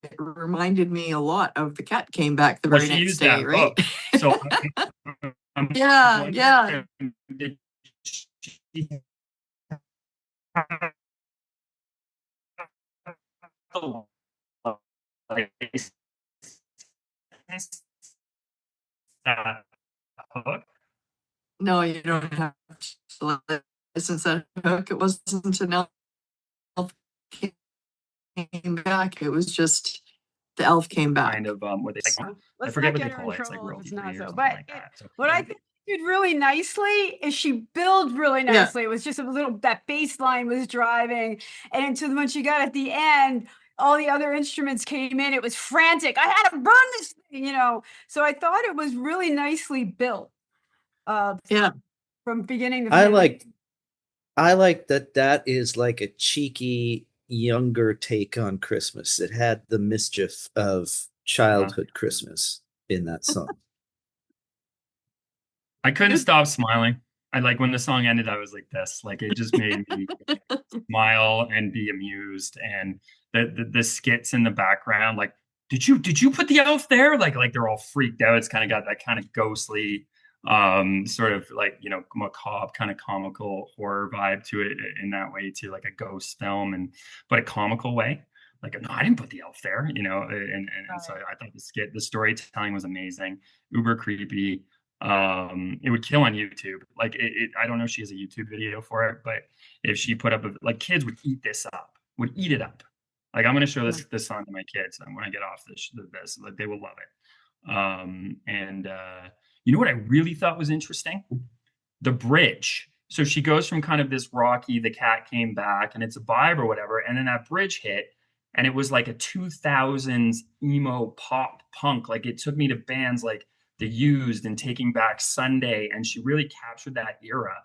It reminded me a lot of the cat came back the very next day, right? So yeah. No, you don't have to listen to that hook. It wasn't an elf came back. It was just the elf came back. Kind of what they I forget what they call it. It's like world not so. But what I think did really nicely is she billed really nicely. It was just a little, that bass line was driving, and until when she got at the end, all the other instruments came in. It was frantic. I had to burn this thing, So I thought it was really nicely built. From beginning to finish. I like that is like a cheeky younger take on Christmas. It had the mischief of childhood Christmas in that song. I couldn't stop smiling. I like when the song ended, I was like this. Like it just made me smile and be amused. And the skits in the background, like, did you put the elf there? Like they're all freaked out. It's kind of got that kind of ghostly sort of like, macabre kind of comical horror vibe to it in that way too, like a ghost film, but a comical way. Like, no, I didn't put the elf there, and so I thought the storytelling was amazing, uber creepy. It would kill on YouTube. Like I don't know if she has a YouTube video for it, but if she put up like kids would eat it up. Like I'm going to show this song to my kids when I get off this, like they will love it. And you know what I really thought was interesting? The bridge. So she goes from kind of this rocky, the cat came back and it's a vibe or whatever. And then that bridge hit and it was like a 2000s emo-pop punk. Like it took me to bands like The Used and Taking Back Sunday. And she really captured that era.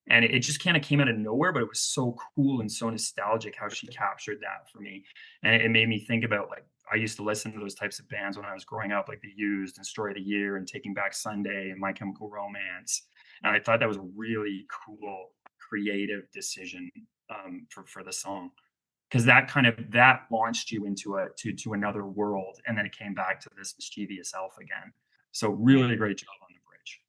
And it just kind of came out of nowhere, but it was so cool and so nostalgic how she captured that for me. And it made me think about, like, I used to listen to those types of bands when I was growing up, like The Used and Story of the Year and Taking Back Sunday and My Chemical Romance. And I thought that was a really cool, creative decision for the song, because that launched you into to another world, and then it came back to this mischievous elf again. So really great job on the bridge.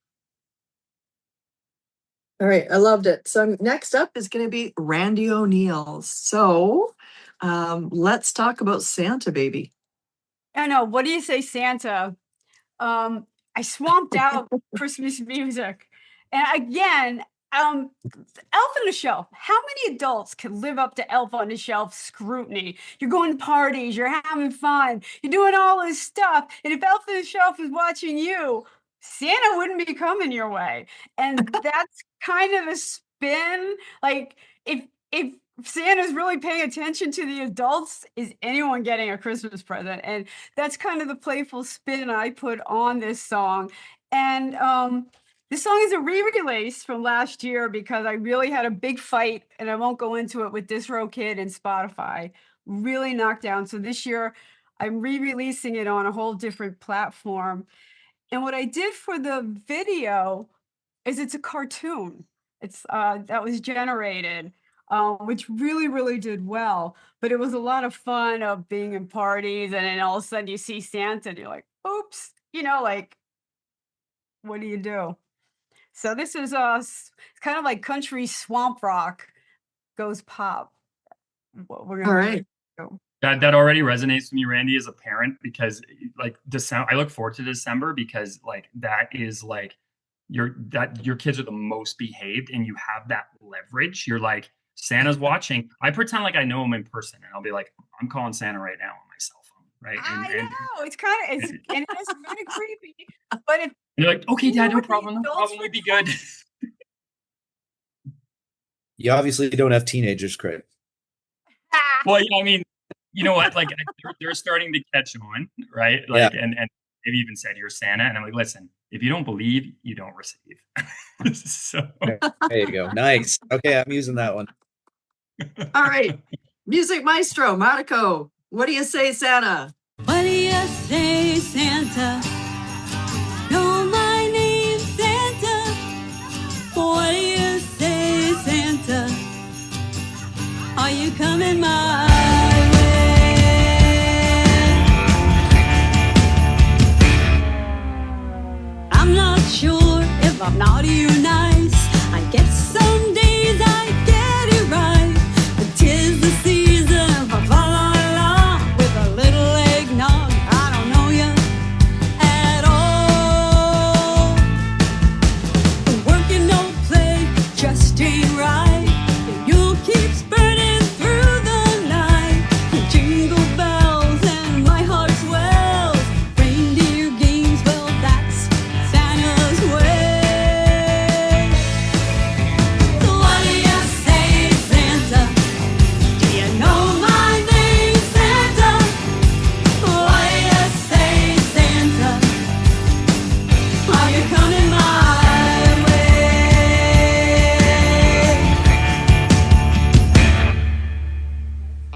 All right, I loved it. So next up is going to be Randy O'Neill. So let's talk about Santa Baby. I know. What do you say, Santa? I swamped out Christmas music. And again, Elf on the Shelf. How many adults can live up to Elf on the Shelf scrutiny? You're going to parties, you're having fun, you're doing all this stuff. And if Elf on the Shelf is watching you, Santa wouldn't be coming your way. And that's kind of a spin. Like if Santa's really paying attention to the adults, is anyone getting a Christmas present? And that's kind of the playful spin I put on this song. And this song is a re-release from last year because I really had a big fight, and I won't go into it, with DistroKid and Spotify. Really knocked down. So this year I'm re-releasing it on a whole different platform. And what I did for the video is it's a cartoon. It's that was generated which really did well. But it was a lot of fun of being in parties, and then all of a sudden you see Santa, and you're like, "Oops," like, what do you do? So this is it's kind of like country swamp rock goes pop. What we're All gonna right. do. That already resonates with me, Randy, as a parent, because like December, I look forward to December because like that is like your kids are the most behaved and you have that leverage. You're like, Santa's watching. I pretend like I know him in person, and I'll be like, I'm calling Santa right now on my cell phone, right? I know it's kind of it's and it's kind of creepy, but if And you're like, okay, Dad, no what the problem, adults we'd be would good. You obviously don't have teenagers, Craig. Well, I mean, you know what? Like they're starting to catch on, right? Like, Yeah. and they've even said you're Santa, and I'm like, listen, if you don't believe, you don't receive. So There you go. Nice. Okay, I'm using that one. All right. Music maestro, Marco. What do you say, Santa? What do you say, Santa? Know my name, Santa. What do you say, Santa? Are you coming my way? I'm not sure if I'm naughty or nice. I guess some days I get it right. But 'tis the season for fa la la with a little eggnog. I don't know you at all. Working no play just ain't right. You'll keep spurting through the night. Jingle bells and my heart swells. Reindeer games, well, that's Santa's way. So what do you say, Santa? Do you know my name, Santa? What do you say, Santa? Are you coming my way?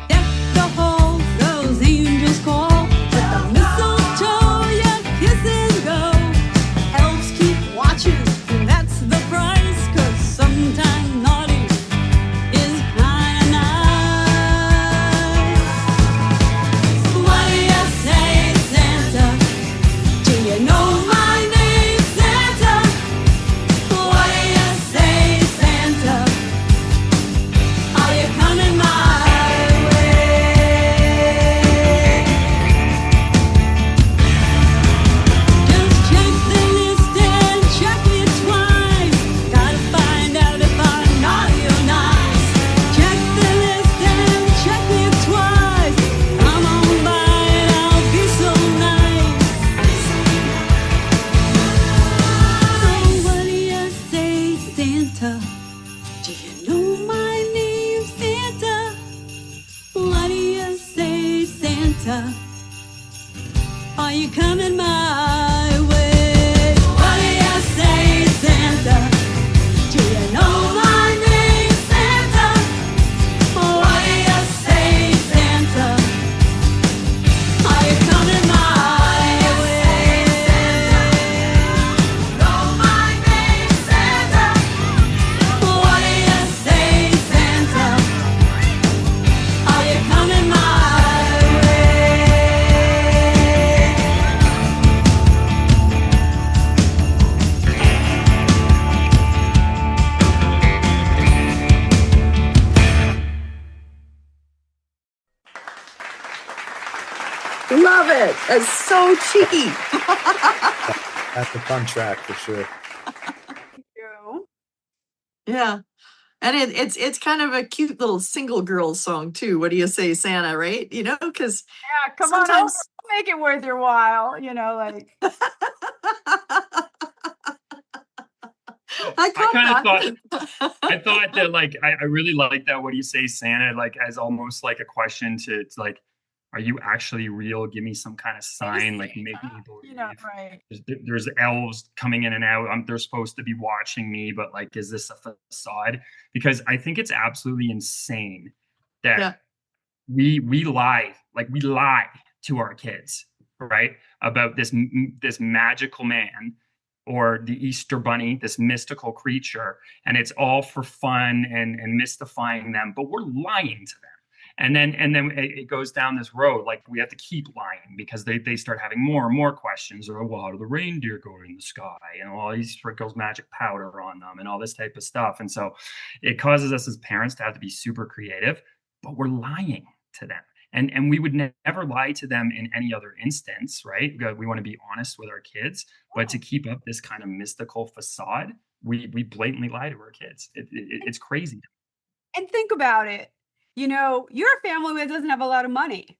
Deck the halls, those angels call. With the mistletoe, your kisses go. Elves keep watching, and that's the price. 'Cause sometimes naughty is kinda nice. What do you say, Santa? Do you know my name, Santa? What do you say, Santa? Are you coming my way? Just check the list and check it twice. Gotta find out if I'm naughty or nice. Check the list and check it twice. Come on by and I'll be so nice. So what do you say, Santa? Do you know my name, Santa? What do you say, Santa? Are you coming my way? What do you say, Santa? Do you know my name, Santa? What do you say, Santa? Are you coming my way? Know my name, Santa? What do you say, Santa? Are you coming my way? Love it. It's so cheeky. That's a fun track for sure. do. Yeah. And it's kind of a cute little single girl song too. What do you say, Santa, right? Because Yeah, come on over. sometimes Make it worth your while. Like I I thought that like I really like that. What do you say, Santa? Like as almost like a question to like, are you actually real? Give me some kind of sign, like make me believe. right. There's elves coming in and out. They're supposed to be watching me, but like, is this a facade? Because I think it's absolutely insane that Yeah. we lie to our kids, right? About this magical man or the Easter Bunny, this mystical creature, and it's all for fun and mystifying them, but we're lying to them. And then it goes down this road, like we have to keep lying because they start having more and more questions. Or, well, how do the reindeer go in the sky? And all these sprinkles magic powder on them and all this type of stuff. And so it causes us as parents to have to be super creative, but we're lying to them. And we would never lie to them in any other instance, right? We want to be honest with our kids, but to keep up this kind of mystical facade, we blatantly lie to our kids. It's crazy. And think about it. You know, you're a family that doesn't have a lot of money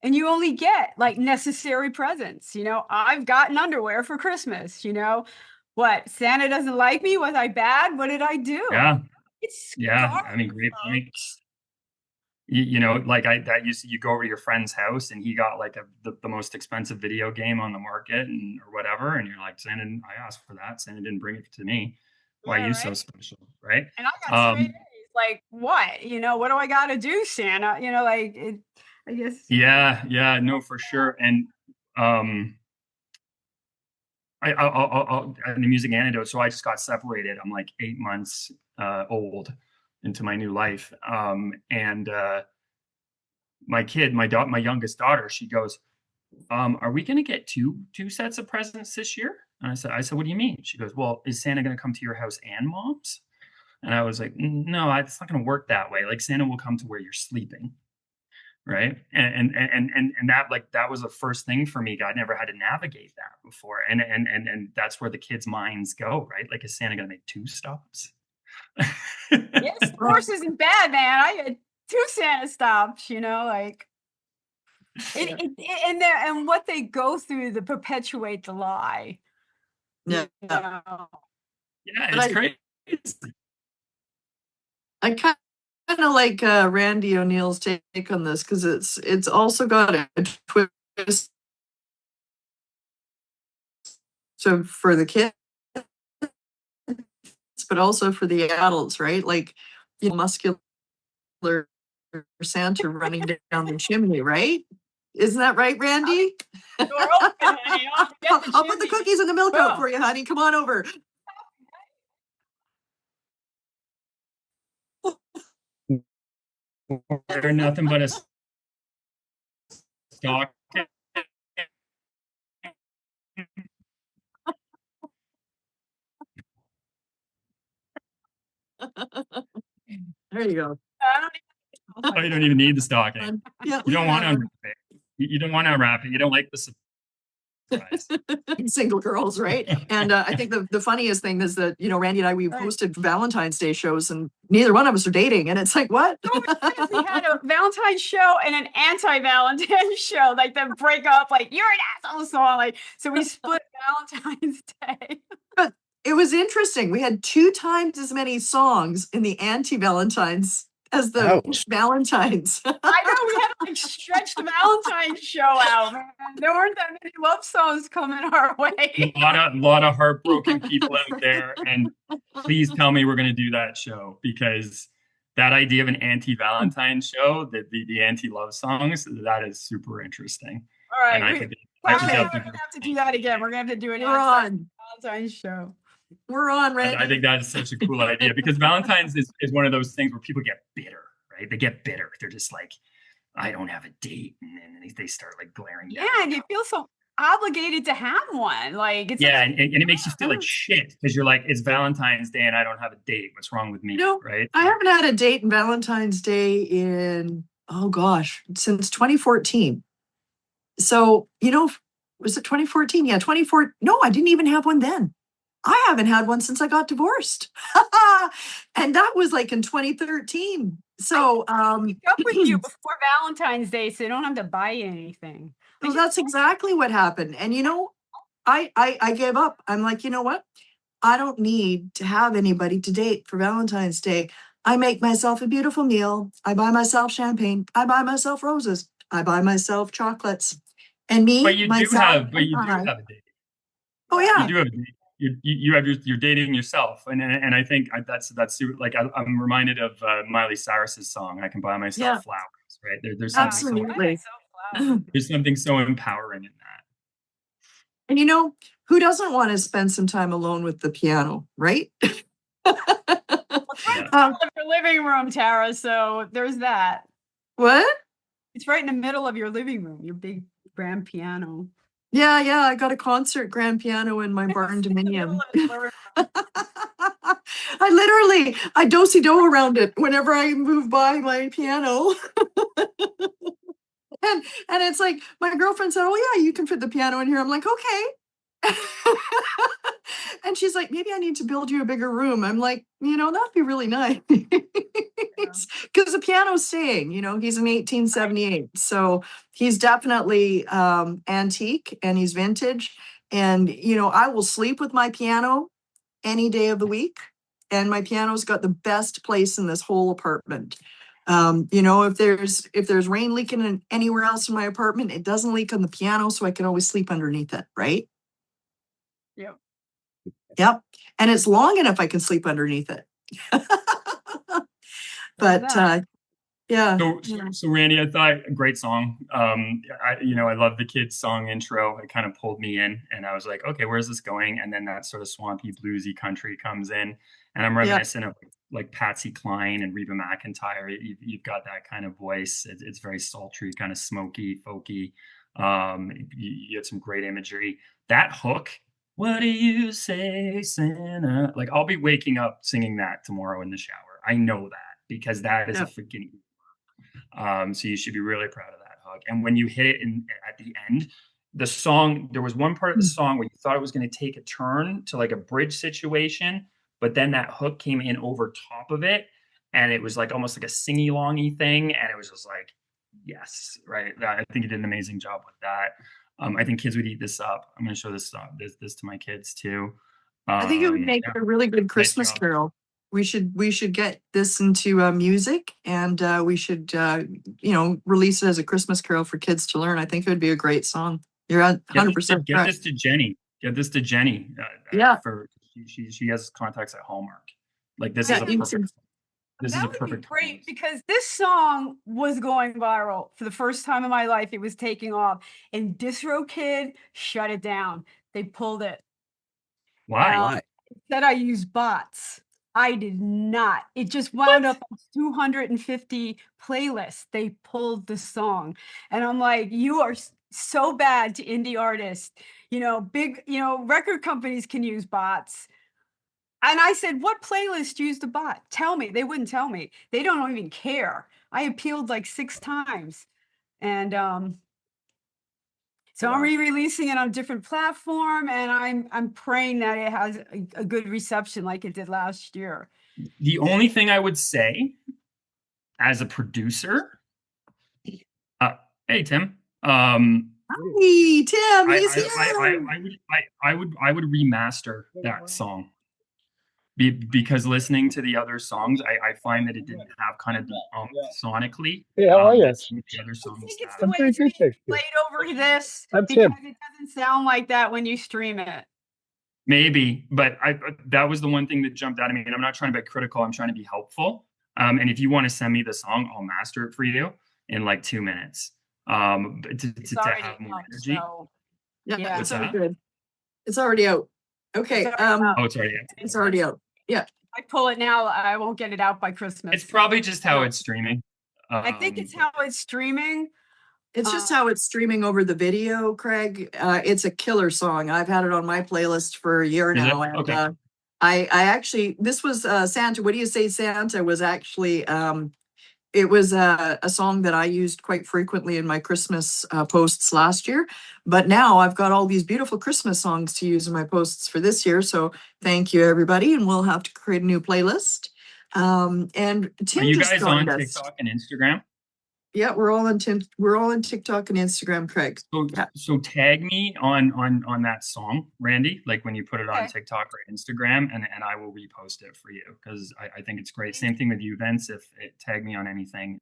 and you only get like necessary presents. You know, I've gotten underwear for Christmas, you know, what? Santa doesn't like me? Was I bad? What did I do? Yeah. It's Yeah. I mean, great points. You know, like you go over to your friend's house and he got like the most expensive video game on the market or whatever. And you're like, Santa, I asked for that. Santa didn't bring it to me. Why are you so special? Right. And I got straight A's. Like, what? You know, what do I got to do, Santa? You know, like, I guess. Yeah. Yeah. No, for sure. And I'll an amusing anecdote. So I just got separated. I'm like 8 months old into my new life. And my youngest daughter, she goes, are we going to get two sets of presents this year? And I said, what do you mean? She goes, well, is Santa going to come to your house and mom's? And I was like, no, it's not going to work that way. Like Santa will come to where you're sleeping. Right. And that was the first thing for me. I never had to navigate that before. And that's where the kids' minds go, right? Like, is Santa going to make 2 stops? Yes, of course, isn't bad, man. I had 2 Santa stops, you know, like and what they go through to perpetuate the lie. Yeah. You know? Yeah, it's crazy. I kind of like Randy O'Neill's take on this because it's also got a twist. So for the kids, but also for the adults, right? Like, you know, muscular Santa running down the chimney, right? Isn't that right, Randy? Open, honey. I'll put the cookies in the milk out for you, honey. Come on over. They're nothing but a stock. There you go. Oh, you don't even need the stocking. Yeah, you don't want to unwrap it. You don't want to unwrap it. You don't like the surprise. Single girls, right? And I think the funniest thing is that, you know, Randy and I, we've hosted Valentine's Day shows and neither one of us are dating. And it's like, what? We had a Valentine's show and an anti-Valentine's show, like the breakup, like, you're an asshole song. Like, so we split Valentine's Day. But it was interesting. We had 2 times as many songs in the anti-Valentine's as the Valentine's. I know, we had to like stretch the Valentine's show out, man. There weren't that many love songs coming our way. A lot of heartbroken people out there. And please tell me we're going to do that show, because that idea of an anti-Valentine's show, the anti-love songs, that is super interesting. All right. And We're going to have to do that again. We're going to have to do an Valentine's show. We're on, Randy. I think that's such a cool idea, because Valentine's is one of those things where people get bitter, right? They get bitter. They're just like, I don't have a date. And then they start like glaring down. Yeah, and you feel so obligated to have one. Like, it's and it makes you feel like shit, because you're like, it's Valentine's Day and I don't have a date. What's wrong with me? You know, right? I haven't had a date in Valentine's Day in, since 2014. So, you know, was it 2014? Yeah, 2014. No, I didn't even have one then. I haven't had one since I got divorced. And that was like in 2013. So up with you before Valentine's Day, so you don't have to buy you anything. Well, that's exactly what happened. And you know, I gave up. I'm like, you know what? I don't need to have anybody to date for Valentine's Day. I make myself a beautiful meal. I buy myself champagne. I buy myself roses. I buy myself chocolates. And me, but you myself, do have a date. Oh yeah, you do have a date. You're dating yourself, and I think that's super, like I'm reminded of Miley Cyrus's song, "I Can Buy Myself Flowers." Right? There's something absolutely. there's something so empowering in that. And who doesn't want to spend some time alone with the piano, right? Your living room, Tara. So there's that. What? It's right in the middle of your living room, your big grand piano. Yeah. I got a concert grand piano in my barn dominium. I do-si-do around it whenever I move by my piano. And it's like, my girlfriend said, oh yeah, you can fit the piano in here. I'm like, okay. And she's like, maybe I need to build you a bigger room. I'm like, that'd be really nice. Because the piano's staying, he's an 1878. So he's definitely antique and he's vintage. And, I will sleep with my piano any day of the week. And my piano's got the best place in this whole apartment. If there's rain leaking anywhere else in my apartment, it doesn't leak on the piano, so I can always sleep underneath it, right? Yep. And it's long enough I can sleep underneath it. But yeah. So Randy, I thought a great song. I love the kids' song intro. It kind of pulled me in, and I was like, okay, where's this going? And then that sort of swampy, bluesy country comes in, and I'm reminiscent of like Patsy Cline and Reba McEntire. You've got that kind of voice. It's very sultry, kind of smoky, folky. You have some great imagery. That hook. What do you say, Santa? Like, I'll be waking up singing that tomorrow in the shower. I know that because that is a freaking. So you should be really proud of that hook. And when you hit it at the end, the song, there was one part of the song where you thought it was going to take a turn to like a bridge situation, but then that hook came in over top of it, and it was like almost like a singy-longy thing, and it was just like, yes, right. I think you did an amazing job with that. I think kids would eat this up. I'm going to show this to my kids too. I think it would make a really good Christmas carol. We should get this into music, and we should release it as a Christmas carol for kids to learn. I think it would be a great song. You're 100% Get this to Jenny. Get this to Jenny. She has contacts at Hallmark. Like this is a perfect. That would be great because this song was going viral for the first time in my life. It was taking off, and DistroKid shut it down. They pulled it. Why? Said I use bots. I did not. It just wound up on 250 playlists. They pulled the song, and I'm like, you are so bad to indie artists. Big, record companies can use bots. And I said, what playlist used a bot? Tell me. They wouldn't tell me. They don't even care. I appealed like 6 times. And so I'm re-releasing it on a different platform, and I'm praying that it has a good reception like it did last year. The only thing I would say as a producer, hey, Tim. Hi, Tim. He's here. I would remaster that song. Because listening to the other songs, I find that it didn't have kind of the sonically. Hey, how are you? The other songs I think it's the way it's played over this because it doesn't sound like that when you stream it. Maybe, but that was the one thing that jumped out at me. And I'm not trying to be critical. I'm trying to be helpful. And if you want to send me the song, I'll master it for you in like 2 minutes. To have more energy. So, yeah, it's already good. It's already out. Okay. It's already out. It's already out. Yeah. I pull it now. I won't get it out by Christmas. It's probably just how it's streaming. I think it's how it's streaming. It's just how it's streaming over the video, Craig. It's a killer song. I've had it on my playlist for a year now. And okay. I actually, this was Santa. What do you say, Santa? Was actually, it was a song that I used quite frequently in my Christmas posts last year. But now I've got all these beautiful Christmas songs to use in my posts for this year. So thank you, everybody. And we'll have to create a new playlist. And Tim, are you guys on TikTok and Instagram? Yeah, we're all on TikTok and Instagram, Craig. So tag me on that song, Randy, like when you put it on TikTok or Instagram, and I will repost it for you because I think it's great. Same thing with you, Vince. If it tag me on anything,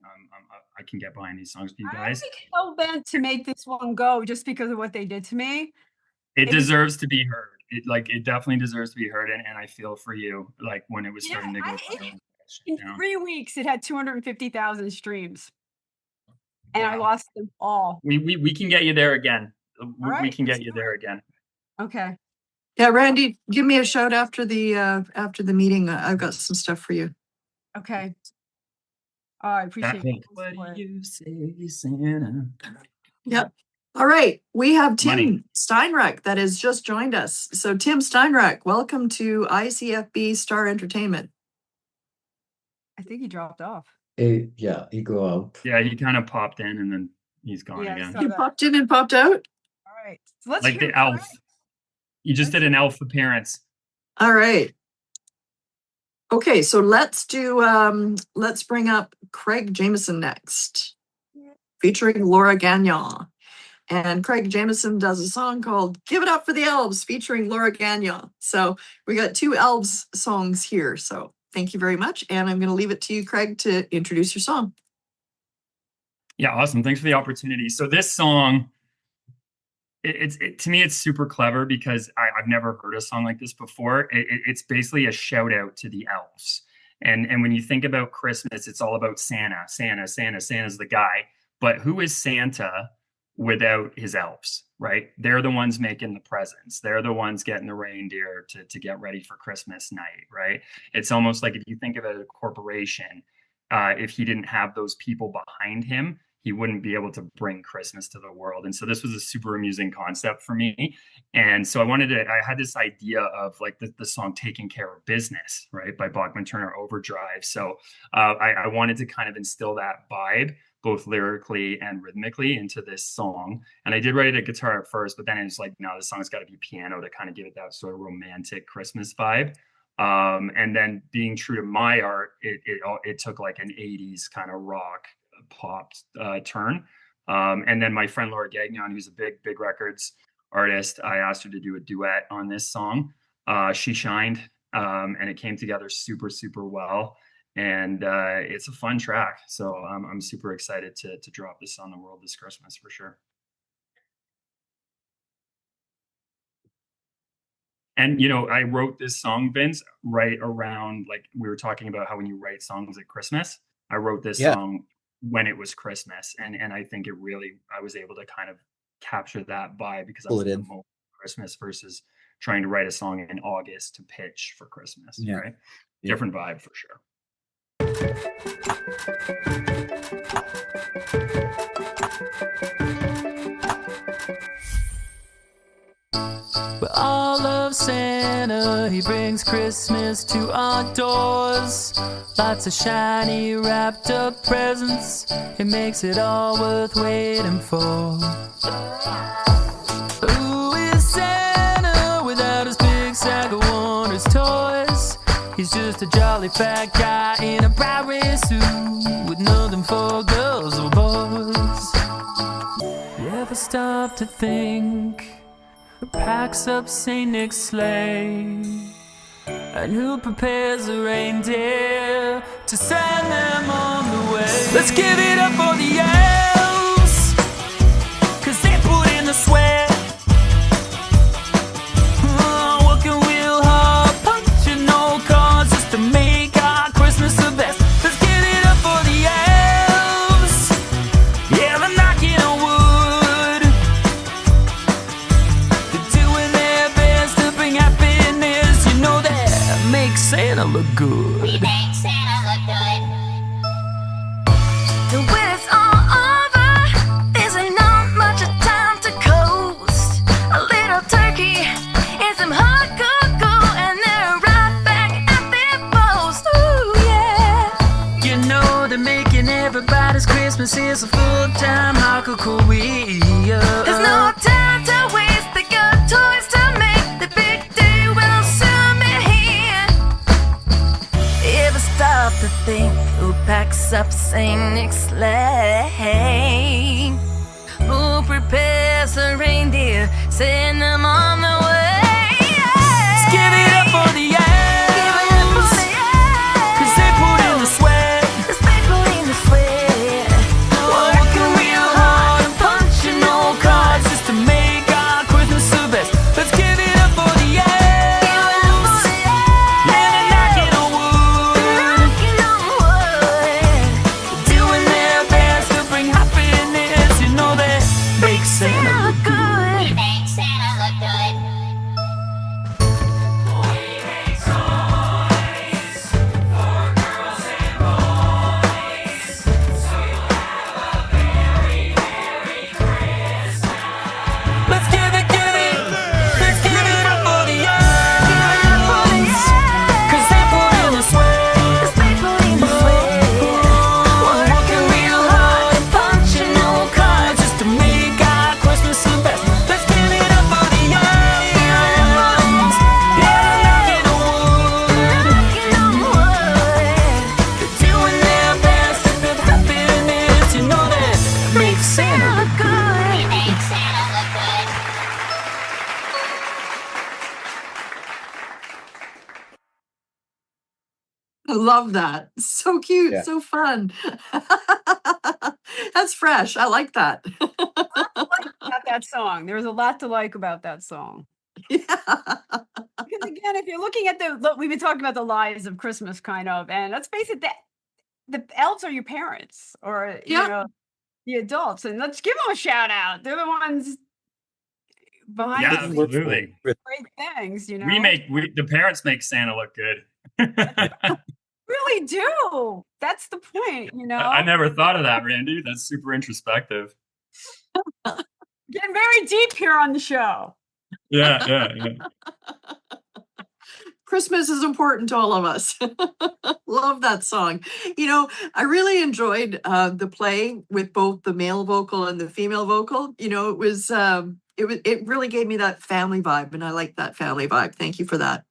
I can get behind these songs for you guys. I'm hell bent to make this one go just because of what they did to me. It deserves to be heard. It definitely deserves to be heard, and I feel for you. Like when it was starting to go. In 3 weeks, it had 250,000 streams. And I lost them all. We can get you there again. Right. We can get you there again. Okay. Yeah, Randy, give me a shout after the meeting. I've got some stuff for you. Okay. Oh, I appreciate it. What do you say, Santa? Yep. All right. We have Tim Money. Steinruck that has just joined us. So Tim Steinruck, welcome to ICFB Star Entertainment. I think he dropped off. He go out. Yeah, he kind of popped in and then he's gone Yeah, I again. saw You that. popped in and popped out? All right. So let's Like hear the elf. You just did an elf appearance. All right. Okay, so let's bring up Craig Jameson next, featuring Laura Gagnon. And Craig Jameson does a song called Give It Up for the Elves, featuring Laura Gagnon. So we got 2 elves songs here. So thank you very much. And I'm going to leave it to you, Craig, to introduce your song. Yeah, awesome. Thanks for the opportunity. So this song, to me, it's super clever because I've never heard a song like this before. It's basically a shout out to the elves. And when you think about Christmas, it's all about Santa. Santa's the guy. But who is Santa without his elves, right? They're the ones making the presents. They're the ones getting the reindeer to get ready for Christmas night, right? It's almost like if you think of it as a corporation, if he didn't have those people behind him, he wouldn't be able to bring Christmas to the world. And so this was a super amusing concept for me. And so I had this idea of like the song Taking Care of Business, right? By Bachman Turner Overdrive. So I wanted to kind of instill that vibe, both lyrically and rhythmically, into this song. And I did write it at guitar at first, but then it was like, no, the song's got to be piano to kind of give it that sort of romantic Christmas vibe. And then being true to my art, it took like an 80s kind of rock pop turn. And then my friend Laura Gagnon, who's a big records artist, I asked her to do a duet on this song. She shined, and it came together super well. And it's a fun track. So I'm super excited to drop this on the world this Christmas for sure. And, I wrote this song, Vince, right around, like we were talking about how when you write songs at Christmas, I wrote this song when it was Christmas. And I think I was able to kind of capture that vibe because I was in the moment of Christmas versus trying to write a song in August to pitch for Christmas, right? Yeah. Different vibe for sure. We all love Santa, he brings Christmas to our doors. Lots of shiny wrapped up presents, it makes it all worth waiting for. Who is Santa without his big sack of wonders toys? He's just a jolly fat guy in a bright red suit with nothing for girls or boys. You ever stop to think who packs up St. Nick's sleigh and who prepares a reindeer to send them on the way? Let's give it up for the elves, 'cause they put in the sweat. Working real hard, punching no cards just to make our Christmas the best. Let's give it up for the elves. Yeah, they're knocking on wood. They're doing their best to bring happiness. You know that makes Santa look good. We make Santa look good. When it's all over, there's not much time to coast. A little turkey and some hot cocoa, and they're right back at their post. Ooh, yeah. You know they're making everybody's Christmas is a full-time hot career. There's no time to waste, they got toys to make. The big day will soon be here. Ever stop to think who packs up St. Nick's sleigh? Who prepares a reindeer, send them on the way? Let's give it up for the elves, 'cause they put in the sweat. Working real hard and punching no cards just to make our Christmas the best. Let's give it up for the elves. Yeah, they're knocking on wood. Doing their best to bring happiness. You know that makes Santa look good. We make Santa look good. I love that. So cute, Yeah. so fun. That's fresh. I like that. About that song. There's a lot to like about that song. Yeah. Because again, if you're looking at we've been talking about the lives of Christmas kind of, and let's face it, the elves are your parents or, the adults. And let's give them a shout out. They're the ones behind Yeah, absolutely. great things, The parents make Santa look good. Really do. That's the point, I never thought of that, Randy. That's super introspective. Getting very deep here on the show. Yeah. Christmas is important to all of us. Love that song. I really enjoyed the play with both the male vocal and the female vocal. It really gave me that family vibe, and I like that family vibe. Thank you for that.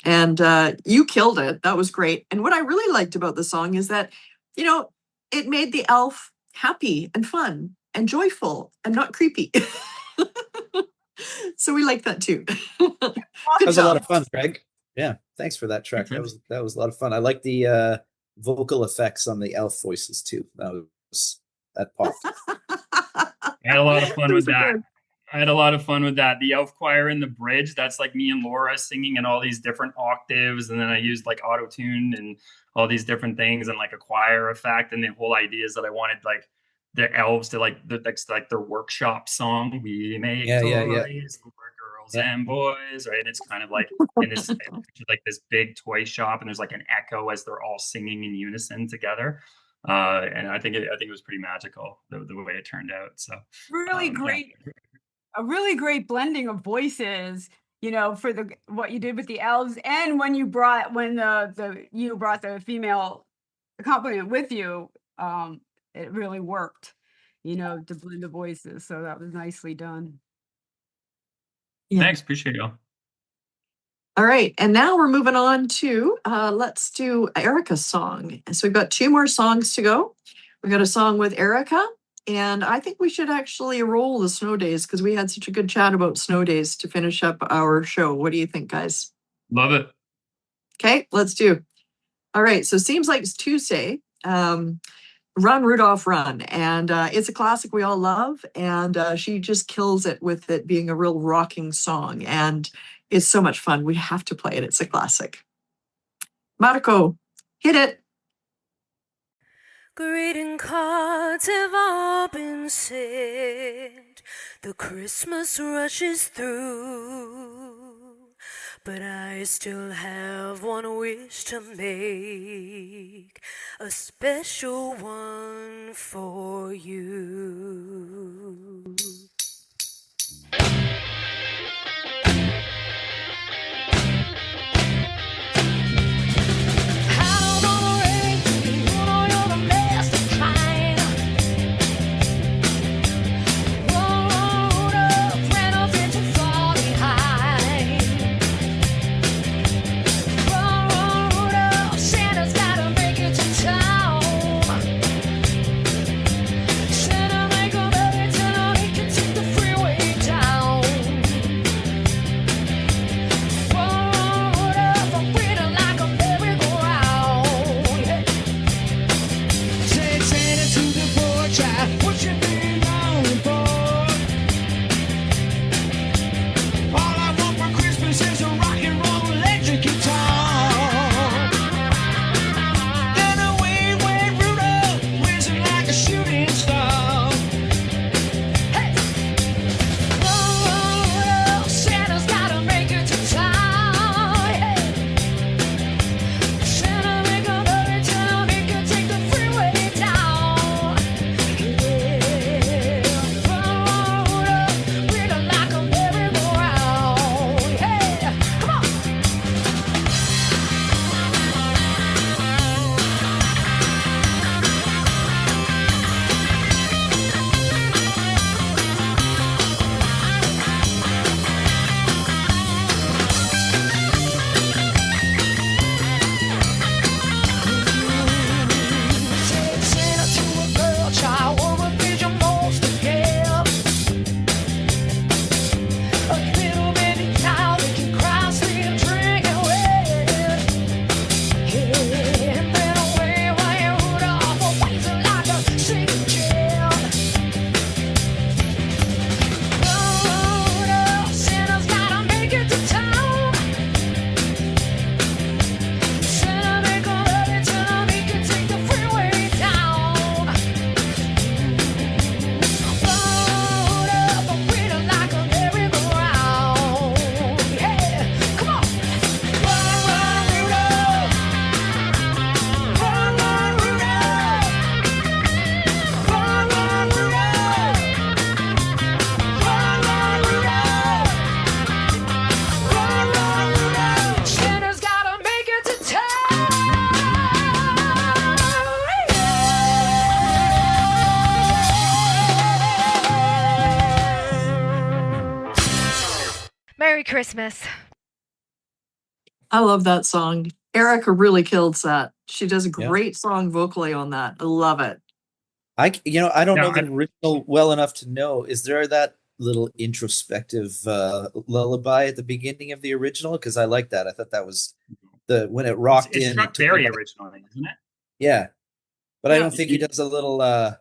And you killed it. That was great. And what I really liked about the song is that, it made the elf happy and fun and joyful and not creepy. So we like that too. That was a lot of fun, Greg. Yeah, thanks for that track. That was a lot of fun. I like the vocal effects on the elf voices too. That popped. I had a lot of fun with that. The elf choir in the bridge, that's like me and Laura singing in all these different octaves. And then I used like auto-tune and all these different things and like a choir effect. And the whole idea is that I wanted like the elves to that's like their workshop song. We make toys for girls and boys, right? And it's kind of like in this like this big toy shop, and there's like an echo as they're all singing in unison together. And I think it was pretty magical the way it turned out. So really great. A really great blending of voices, for what you did with the elves, and when you brought the female accompaniment with you, it really worked, to blend the voices. So that was nicely done. Yeah. Thanks, appreciate y'all. All right, and now we're moving on to let's do Erica's song. So we've got 2 more songs to go. We got a song with Erica. And I think we should actually roll the snow days because we had such a good chat about snow days to finish up our show. What do you think, guys? Love it. Okay, let's do. All right, so Seems Like It's Tuesday. Run, Rudolph, Run. And it's a classic we all love. And she just kills it with it being a real rocking song. And it's so much fun. We have to play it. It's a classic. Marco, hit it. Greeting cards have all been sent. The Christmas rush is through. But I still have one wish to make. A special one for you. Santa make a baby till he can Christmas. I love that song. Erica really kills that. She does a Yeah. great song vocally on that. I love it. I don't Yeah, know the original well enough to know. Is there that little introspective lullaby at the beginning of the original? Because I like that. I thought that was when it rocked It's in. Chuck It took me Berry back. originally, isn't it? Yeah, but I Yeah. don't think he does a little No,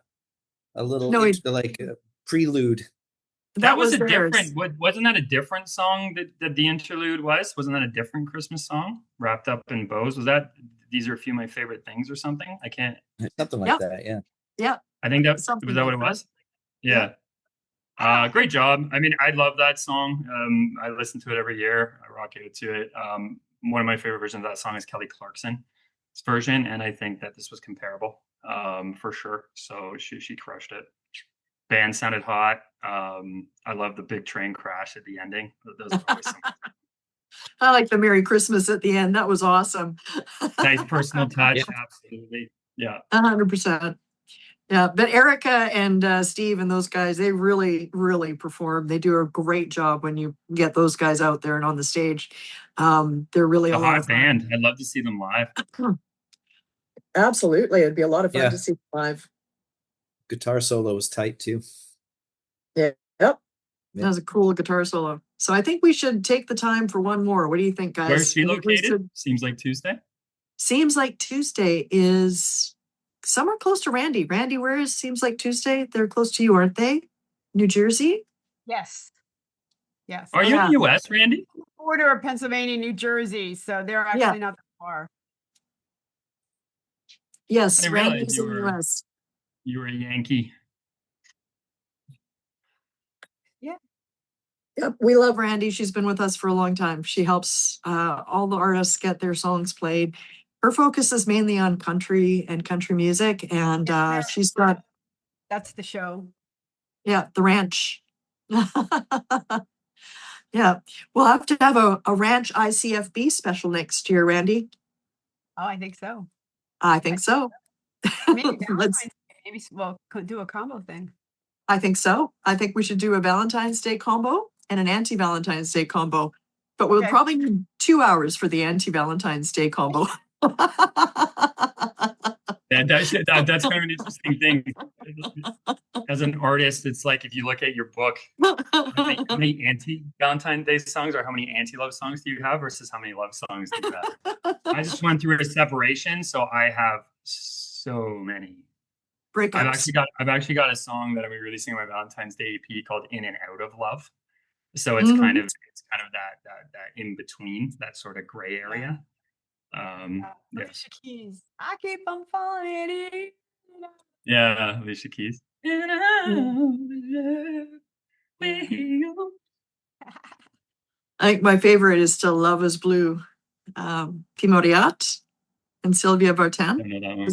prelude. That was a theirs. different. Wasn't that a different song that the interlude was? Wasn't that a different Christmas song wrapped up in bows? Was that "These Are a Few of My Favorite Things" or something? I can't. Something like Yep. that. Yeah. Yeah. I think that Something was that what like it was. Yeah. Yeah. Great job. I mean, I love that song. I listen to it every year. I rock out to it. One of my favorite versions of that song is Kelly Clarkson's version, and I think that this was comparable, for sure. So she crushed it. Band sounded hot. I love the big train crash at the ending. Those are always some I like the Merry Christmas at the end. That was awesome. nice personal touch. Yeah. Absolutely. Yeah. 100%. Yeah, but Erica and Steve and those guys, they really, really perform. They do a great job when you get those guys out there and on the stage. They're really A a lot hot of fun. band. I'd love to see them live. Absolutely. It'd be a lot of fun Yeah. to see live. Guitar solo was tight too. Yeah. Yep. Yeah. That was a cool guitar solo. So I think we should take the time for one more. What do you think, guys? Where's she I think we located? should- Seems like Tuesday. Seems Like Tuesday is somewhere close to Randy. Randy, where is Seems Like Tuesday? They're close to you, aren't they? New Jersey? Yes. Yes. Are you in the U.S., Randy? Border of Pennsylvania, New Jersey. So they're actually not that far. Yes, I didn't Randy's realize you in the were US. you were a Yankee. Yeah. Yep, we love Randy. She's been with us for a long time. She helps all the artists get their songs played. Her focus is mainly on country and country music, and she's got That's the show. the ranch. Yeah, we'll have to have a ranch ICFB special next year, Randy. Oh, I think so. I think so. Maybe Let's. Valentine's Day, maybe could do a combo thing. I think so. I think we should do a Valentine's Day combo and an anti-Valentine's Day combo, but we'll probably need 2 hours for the anti-Valentine's Day combo. That's kind of an interesting thing. As an artist, it's like if you look at your book, how many anti-Valentine's Day songs or how many anti-love songs do you have versus how many love songs do you have? I just went through a separation, so I have so many. Breakups. I've actually got a song that I'm releasing on my Valentine's Day EP called "In and Out of Love." So it's kind of that in between, that sort of gray area. Alicia Keys. I keep on falling in. Yeah, Alicia Keys. I think my favorite is still Love is Blue. Timoriat and Sylvia Vartan. I know that one.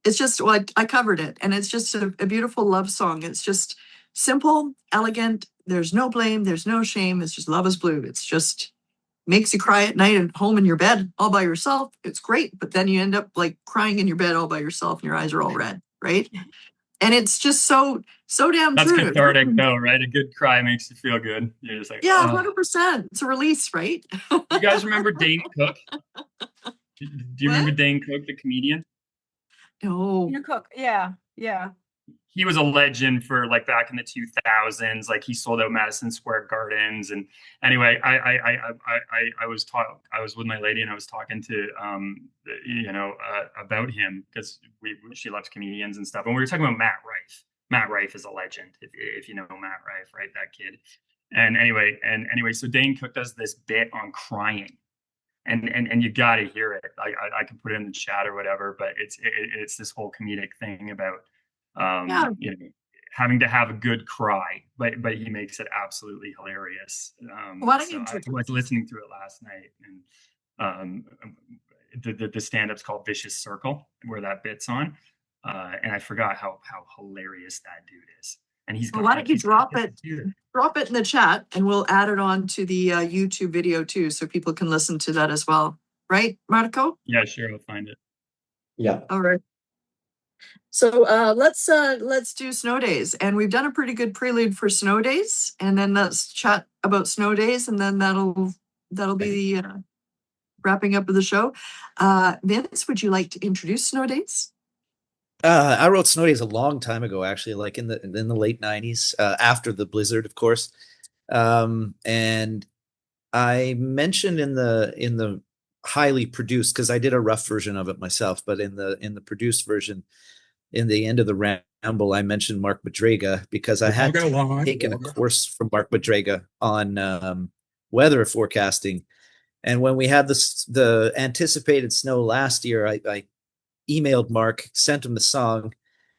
It's just well, I covered it, and it's just a beautiful love song. It's just simple, elegant. There's no blame, there's no shame. It's just Love is Blue. It's just makes you cry at night at home in your bed all by yourself. It's great, but then you end up like crying in your bed all by yourself, and your eyes are all red, right? And it's just so damn That's true. cathartic, though, right? A good cry makes you feel good. You're just like, Yeah, oh. 100%. It's a release, right? You guys remember Dane Cook? Do you remember Dane Cook, the comedian? No. Cook. Yeah. He was a legend for like back in the 2000s. Like he sold out Madison Square Gardens. And anyway, I was with my lady and I was talking to about him because she loves comedians and stuff. And we were talking about Matt Rife. Matt Rife is a legend if you know Matt Rife, right? That kid. And anyway, so Dane Cook does this bit on crying. And you got to hear it. I can put it in the chat or whatever, but it's this whole comedic thing about having to have a good cry, but he makes it absolutely hilarious. I was listening to it last night, and the stand-up's called Vicious Circle, where that bit's on, and I forgot how hilarious that dude is. And he's why don't you drop it in the chat, and we'll add it on to the YouTube video too, so people can listen to that as well. Right, Marco? Yeah, sure, I'll find it. Yeah. All right. So let's do snow days, and we've done a pretty good prelude for snow days, and then let's chat about snow days, and then that'll be the wrapping up of the show. Vince, would you like to introduce snow days? I wrote Snow Days a long time ago, actually, like in the late 90s, after the blizzard, of course. And I mentioned in the highly produced, because I did a rough version of it myself, but in the produced version, in the end of the ramble, I mentioned Mark Madrega because I had taken a course from Mark Madrega on weather forecasting. And when we had the anticipated snow last year, I emailed Mark, sent him the song,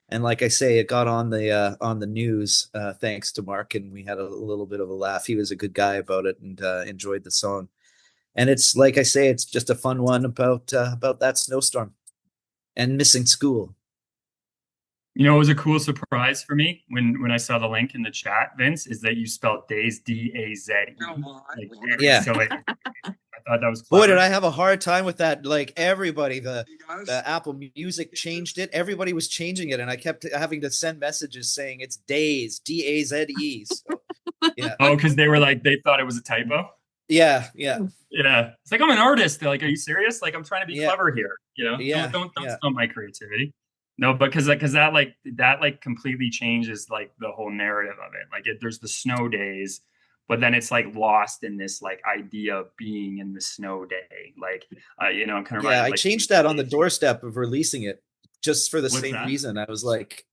and like I say, it got on the news thanks to Mark, and we had a little bit of a laugh. He was a good guy about it and enjoyed the song. And it's like I say, it's just a fun one about that snowstorm and missing school. You know, it was a cool surprise for me when I saw the link in the chat, Vince, is that you spelled days D-A-Z-E. Yeah. So I thought that was clever. Boy, did I have a hard time with that. Like everybody, the Apple Music changed it. Everybody was changing it. And I kept having to send messages saying it's days, D-A-Z-E. So, yeah. Oh, because they thought it was a typo? Yeah. It's like, I'm an artist. They're like, are you serious? Like, I'm trying to be clever here. You know, don't stop my creativity. No, because that completely changes like the whole narrative of it. Like there's the snow days, but then it's like lost in this like idea of being in the snow day. Like, kind of. Yeah, I changed that on the doorstep of releasing it just for the same reason. I was like,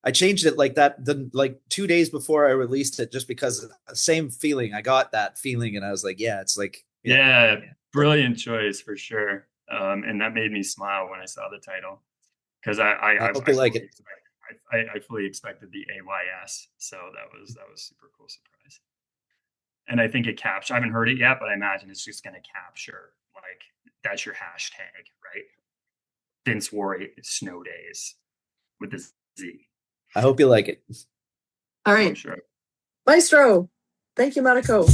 I changed it like that. Like 2 days before I released it, just because same feeling. I got that feeling, and I was like, it's like brilliant choice for sure. And that made me smile when I saw the title. Because I hope you like it. I fully expected the AYS, so that was super cool surprise. And I think it captures. I haven't heard it yet, but I imagine it's just going to capture like that's your hashtag, right? Vince Warriy Snow Days with the Z. I hope you like it. All right, sure. Maestro. Thank you, Mariko.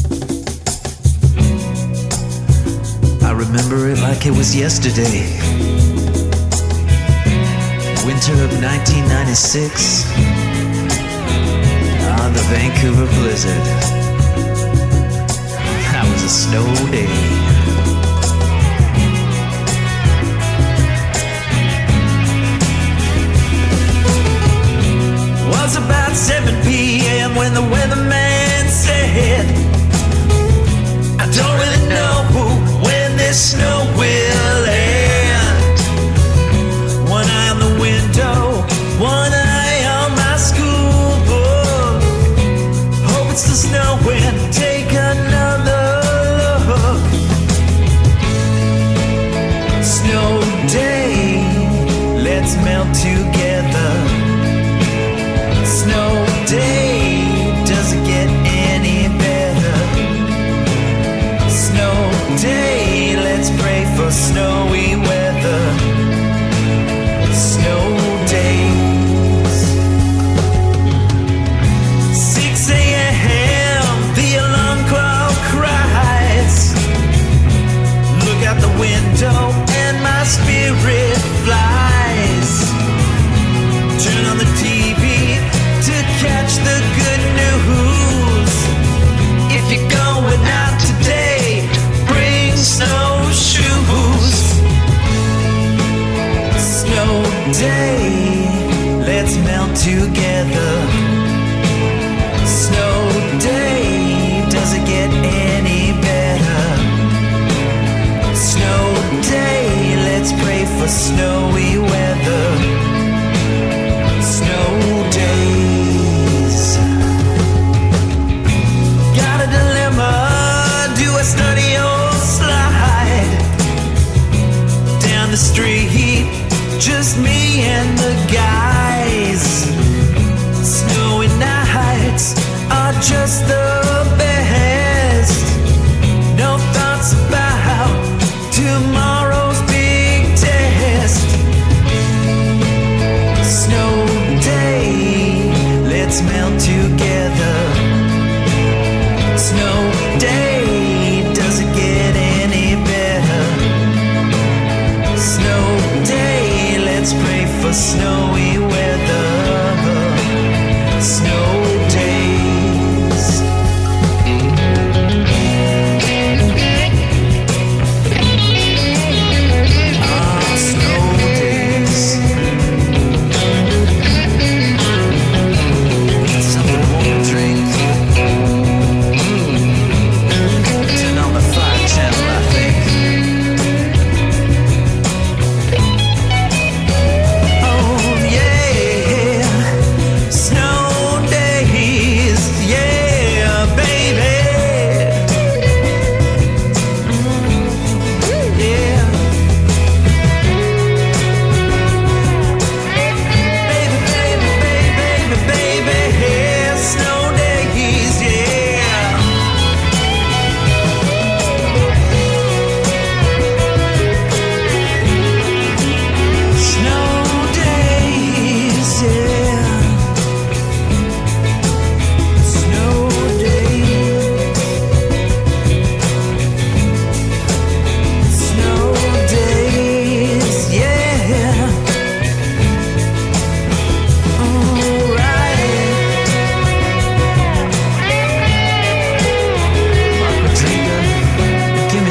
I remember it like it was yesterday. Winter of 1996. The Vancouver blizzard. That was a snow day. Was about 7 p.m. when the weatherman said, I don't really know when this snow will end. One eye on the window, one eye on my school book. Hope it's still snowing, take another look. Snow day, let's melt together. Snow day, does it get any better? Snow day, let's pray for snowy weather. Snow days. 6 a.m. the alarm clock cries. Look out the window and my spirit flies. Turn on the TV to catch the good news. If you're going out today, bring snowshoes. Snow day, let's melt together. Snow day, does it get any better? Snow day, let's pray for snowy weather. Snow days. Got a dilemma, do I study or slide? Down the street, just me and the guys. Snowy nights are just the best. No thoughts about tomorrow's big test.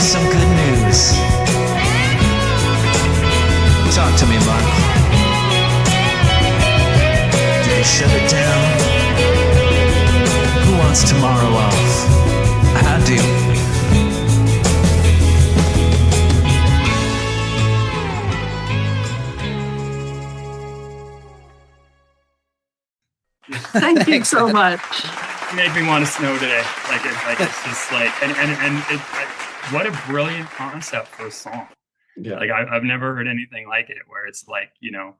some good news. Talk to me, Mark. Did they shut it down? Who wants tomorrow off? I do. Thank you so much. It made me want a snow day. It's just like, what a brilliant concept for a song. Yeah. Like I've never heard anything like it, where it's like, you know,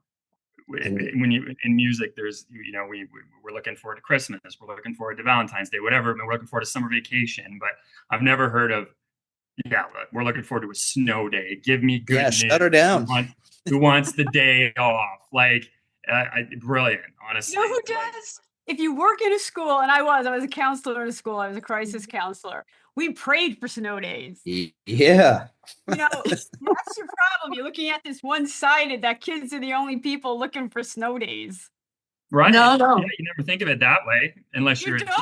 when you in music, there's, you know, we're looking forward to Christmas, we're looking forward to Valentine's Day, whatever. We're looking forward to summer vacation, but I've never heard of, we're looking forward to a snow day. Give me good news. Shut her down. Who wants the day off? Like, brilliant, honestly. You know who does? If you work in a school, and I was a counselor in a school, I was a crisis counselor. We prayed for snow days. Yeah. You know, that's your problem. You're looking at this one-sided, that kids are the only people looking for snow days. Right? No. Yeah, you never think of it that way unless you're a teacher.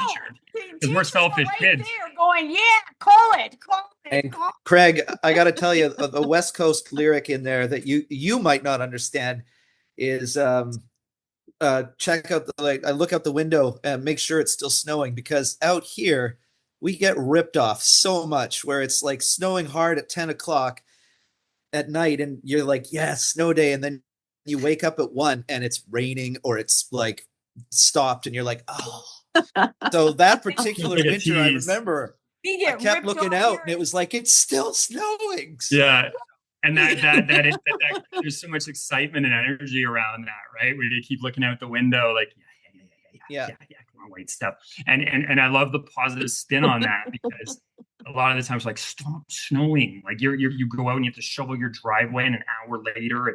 Because we're selfish kids. They're going, yeah, call it. And Craig, I got to tell you, the West Coast lyric in there that you might not understand is check out I look out the window and make sure it's still snowing, because out here we get ripped off so much, where it's like snowing hard at 10 o'clock at night and you're like, yeah, snow day, and then you wake up at 1 and it's raining or it's like stopped and you're like, oh. So that particular winter, I remember I kept looking out and it was like, it's still snowing. Yeah. And that there's so much excitement and energy around that, right? Where you keep looking out the window, like, yeah, come on, white stuff. And I love the positive spin on that, because a lot of the times, like, stop snowing. Like you go out and you have to shovel your driveway, and an hour later,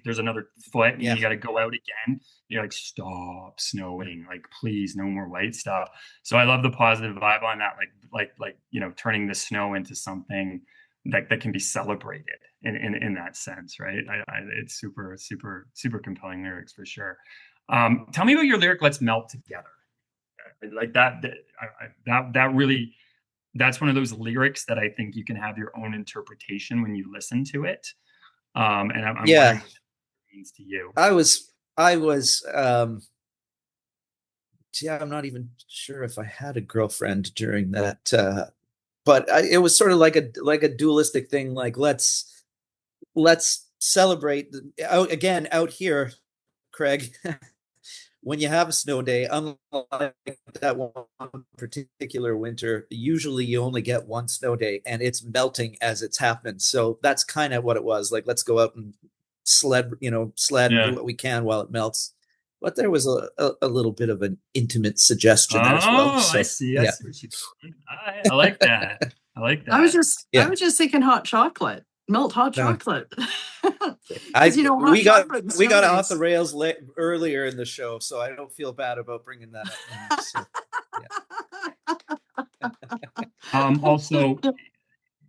there's another foot, and you got to go out again. You're like, stop snowing, like, please, no more white stuff. So I love the positive vibe on that, like you know, turning the snow into something that can be celebrated in that sense, right? It's super compelling lyrics for sure. Tell me about your lyric, "Let's Melt Together." Like that really, that's one of those lyrics that I think you can have your own interpretation when you listen to it. And I'm wondering what it means to you. I was I'm not even sure if I had a girlfriend during that, but it was sort of like a dualistic thing. Like, let's celebrate out here, Craig. When you have a snow day, unlike that one particular winter, usually you only get one snow day and it's melting as it's happening. So that's kind of what it was. Like, let's go out and sled and do what we can while it melts. But there was a little bit of an intimate suggestion there as well. So, I see. I see what you're doing. I like that. I like that. I was just thinking hot chocolate. Melt hot chocolate. We got off the rails earlier in the show, so I don't feel bad about bringing that up. Also,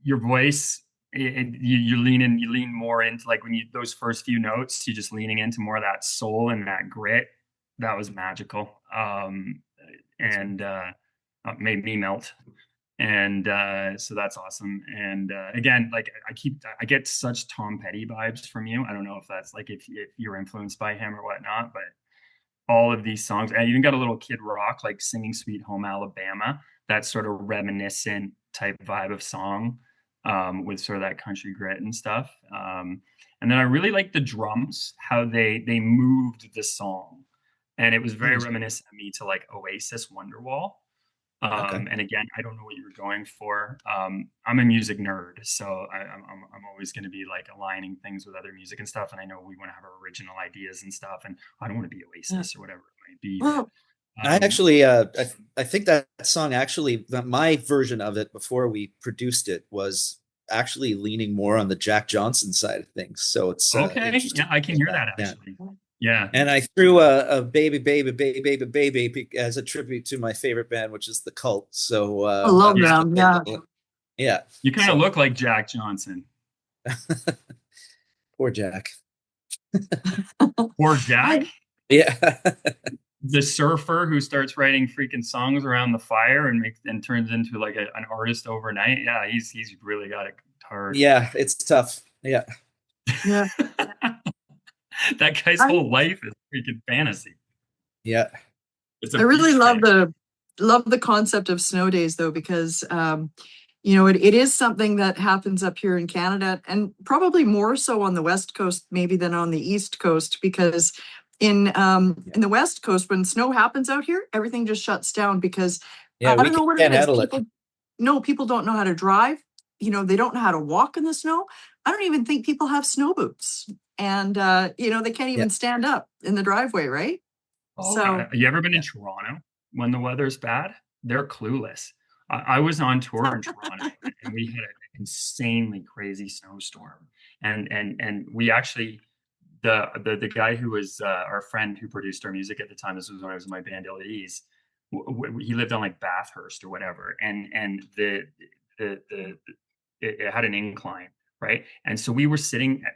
your voice, you lean more into, like, when those first few notes, you're just leaning into more of that soul and that grit. That was magical, and made me melt. And so that's awesome. And again, like, I get such Tom Petty vibes from you. I don't know if that's like if you're influenced by him or whatnot, but all of these songs, and even got a little Kid Rock, like singing Sweet Home Alabama, that sort of reminiscent type vibe of song, with sort of that country grit and stuff. And then I really like the drums, how they moved the song, and it was very reminiscent of me to like Oasis, Wonderwall. And again, I don't know what you were going for. I'm a music nerd, so I'm always going to be like aligning things with other music and stuff. And I know we want to have our original ideas and stuff, and I don't want to be Oasis or whatever it might be. Well, I actually, I think that song actually, my version of it before we produced it was actually leaning more on the Jack Johnson side of things. So it's okay. Yeah, I can hear that actually. Yeah. And I threw a baby, baby, baby, baby, baby as a tribute to my favorite band, which is The Cult. So I love them. Yeah. Yeah. You kind of look like Jack Johnson. Poor Jack. Poor Jack? Yeah. the surfer who starts writing freaking songs around the fire and turns into like an artist overnight. Yeah, he's really got it hard. Yeah, it's tough. Yeah. Yeah. That guy's whole life is freaking fantasy. Yeah. It's I really love the concept of snow days though, because it is something that happens up here in Canada, and probably more so on the West Coast maybe than on the East Coast, because in the West Coast, when snow happens out here, everything just shuts down because I don't know what it is. People don't know how to drive. They don't know how to walk in the snow. I don't even think people have snow boots, and they can't even stand up in the driveway, right? Oh, So, you ever been in Toronto when the weather's bad? They're clueless. I was on tour in Toronto and we had an insanely crazy snowstorm. And we actually, the guy who was our friend who produced our music at the time, this was when I was in my band LEs, he lived on like Bathurst or whatever. And it had an incline, right? And so we were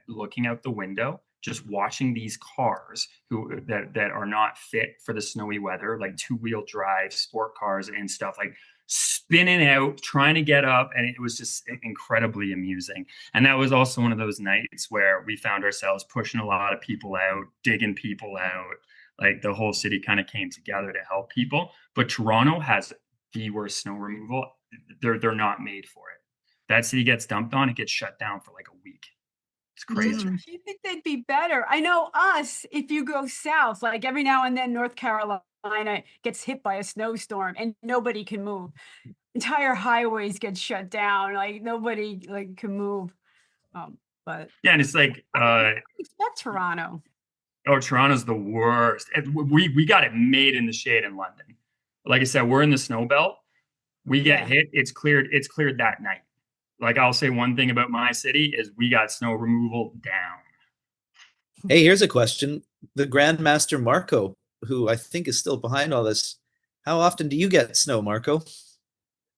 looking out the window, just watching these cars that are not fit for the snowy weather, like 2-wheel drive sport cars and stuff, like spinning out, trying to get up. And it was just incredibly amusing. And that was also one of those nights where we found ourselves pushing a lot of people out, digging people out. Like the whole city kind of came together to help people. But Toronto has the worst snow removal. They're not made for it. That city gets dumped on, it gets shut down for like a week. It's crazy. You think they'd be better? I know us, if you go south, like every now and then North Carolina gets hit by a snowstorm and nobody can move. Entire highways get shut down, like nobody can move. But yeah, and it's like except Toronto. Oh, Toronto's the worst. We got it made in the shade in London. Like I said, we're in the snow belt. We get hit, it's cleared that night. Like I'll say one thing about my city is we got snow removal down. Hey, here's a question. The Grandmaster Marco, who I think is still behind all this, how often do you get snow, Marco?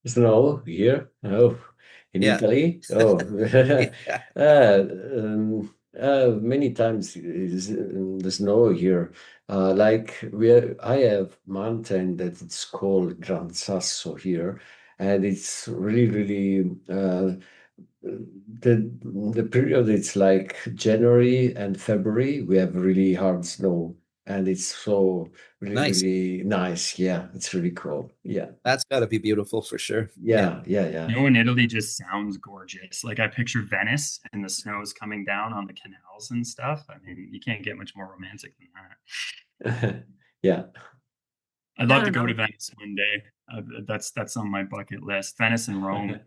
Snow here? Oh, in Italy? Oh, many times is the snow here. I have mountain that it's called Gran Sasso here, and it's really the period, it's like January and February, we have really hard snow, and it's so really nice. Yeah, it's really cool. Yeah, that's got to be beautiful for sure. Yeah. In Italy just sounds gorgeous. Like I picture Venice and the snow is coming down on the canals and stuff. I mean, you can't get much more romantic than that. Yeah, I'd love to go to Venice one day. That's on my bucket list. Venice and Rome.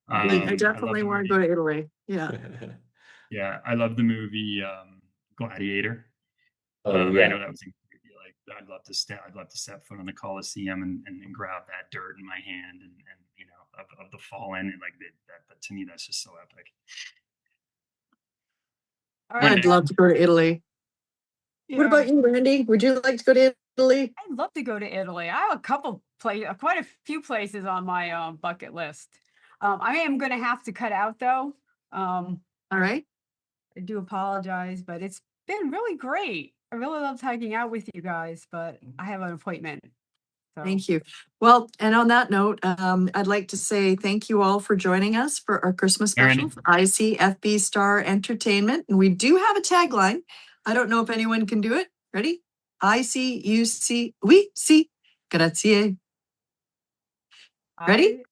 I definitely want to go to Italy. Yeah. Yeah, I love the movie Gladiator. I know that was like I'd love to step foot on the Colosseum and grab that dirt in my hand and of the fallen, and like that to me that's just so epic. I'd love to go to Italy. Yeah. What about you, Brandy? Would you like to go to Italy? I'd love to go to Italy. I have quite a few places on my bucket list. I am going to have to cut out though. All right. I do apologize, but it's been really great. I really loved hanging out with you guys, but I have an appointment. So. Thank you. Well, and on that note, I'd like to say thank you all for joining us for our Christmas special for ICFB Star Entertainment. And we do have a tagline. I don't know if anyone can do it. Ready? ICUC, oui, si, grazie. Ready?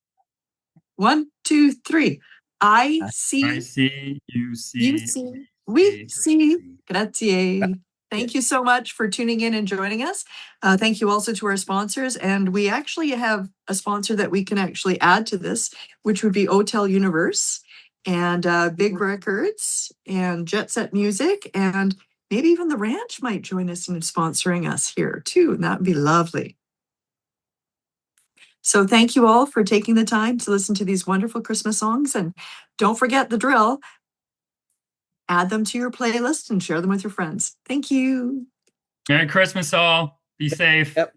1, 2, 3. ICUC, oui, si, grazie. Thank you so much for tuning in and joining us. Thank you also to our sponsors. And we actually have a sponsor that we can actually add to this, which would be Hotel Universe and Big Records and Jet Set Music. And maybe even the Ranch might join us in sponsoring us here too. And that would be lovely. So thank you all for taking the time to listen to these wonderful Christmas songs. And don't forget the drill. Add them to your playlist and share them with your friends. Thank you. Merry Christmas, all. Be safe. Yep.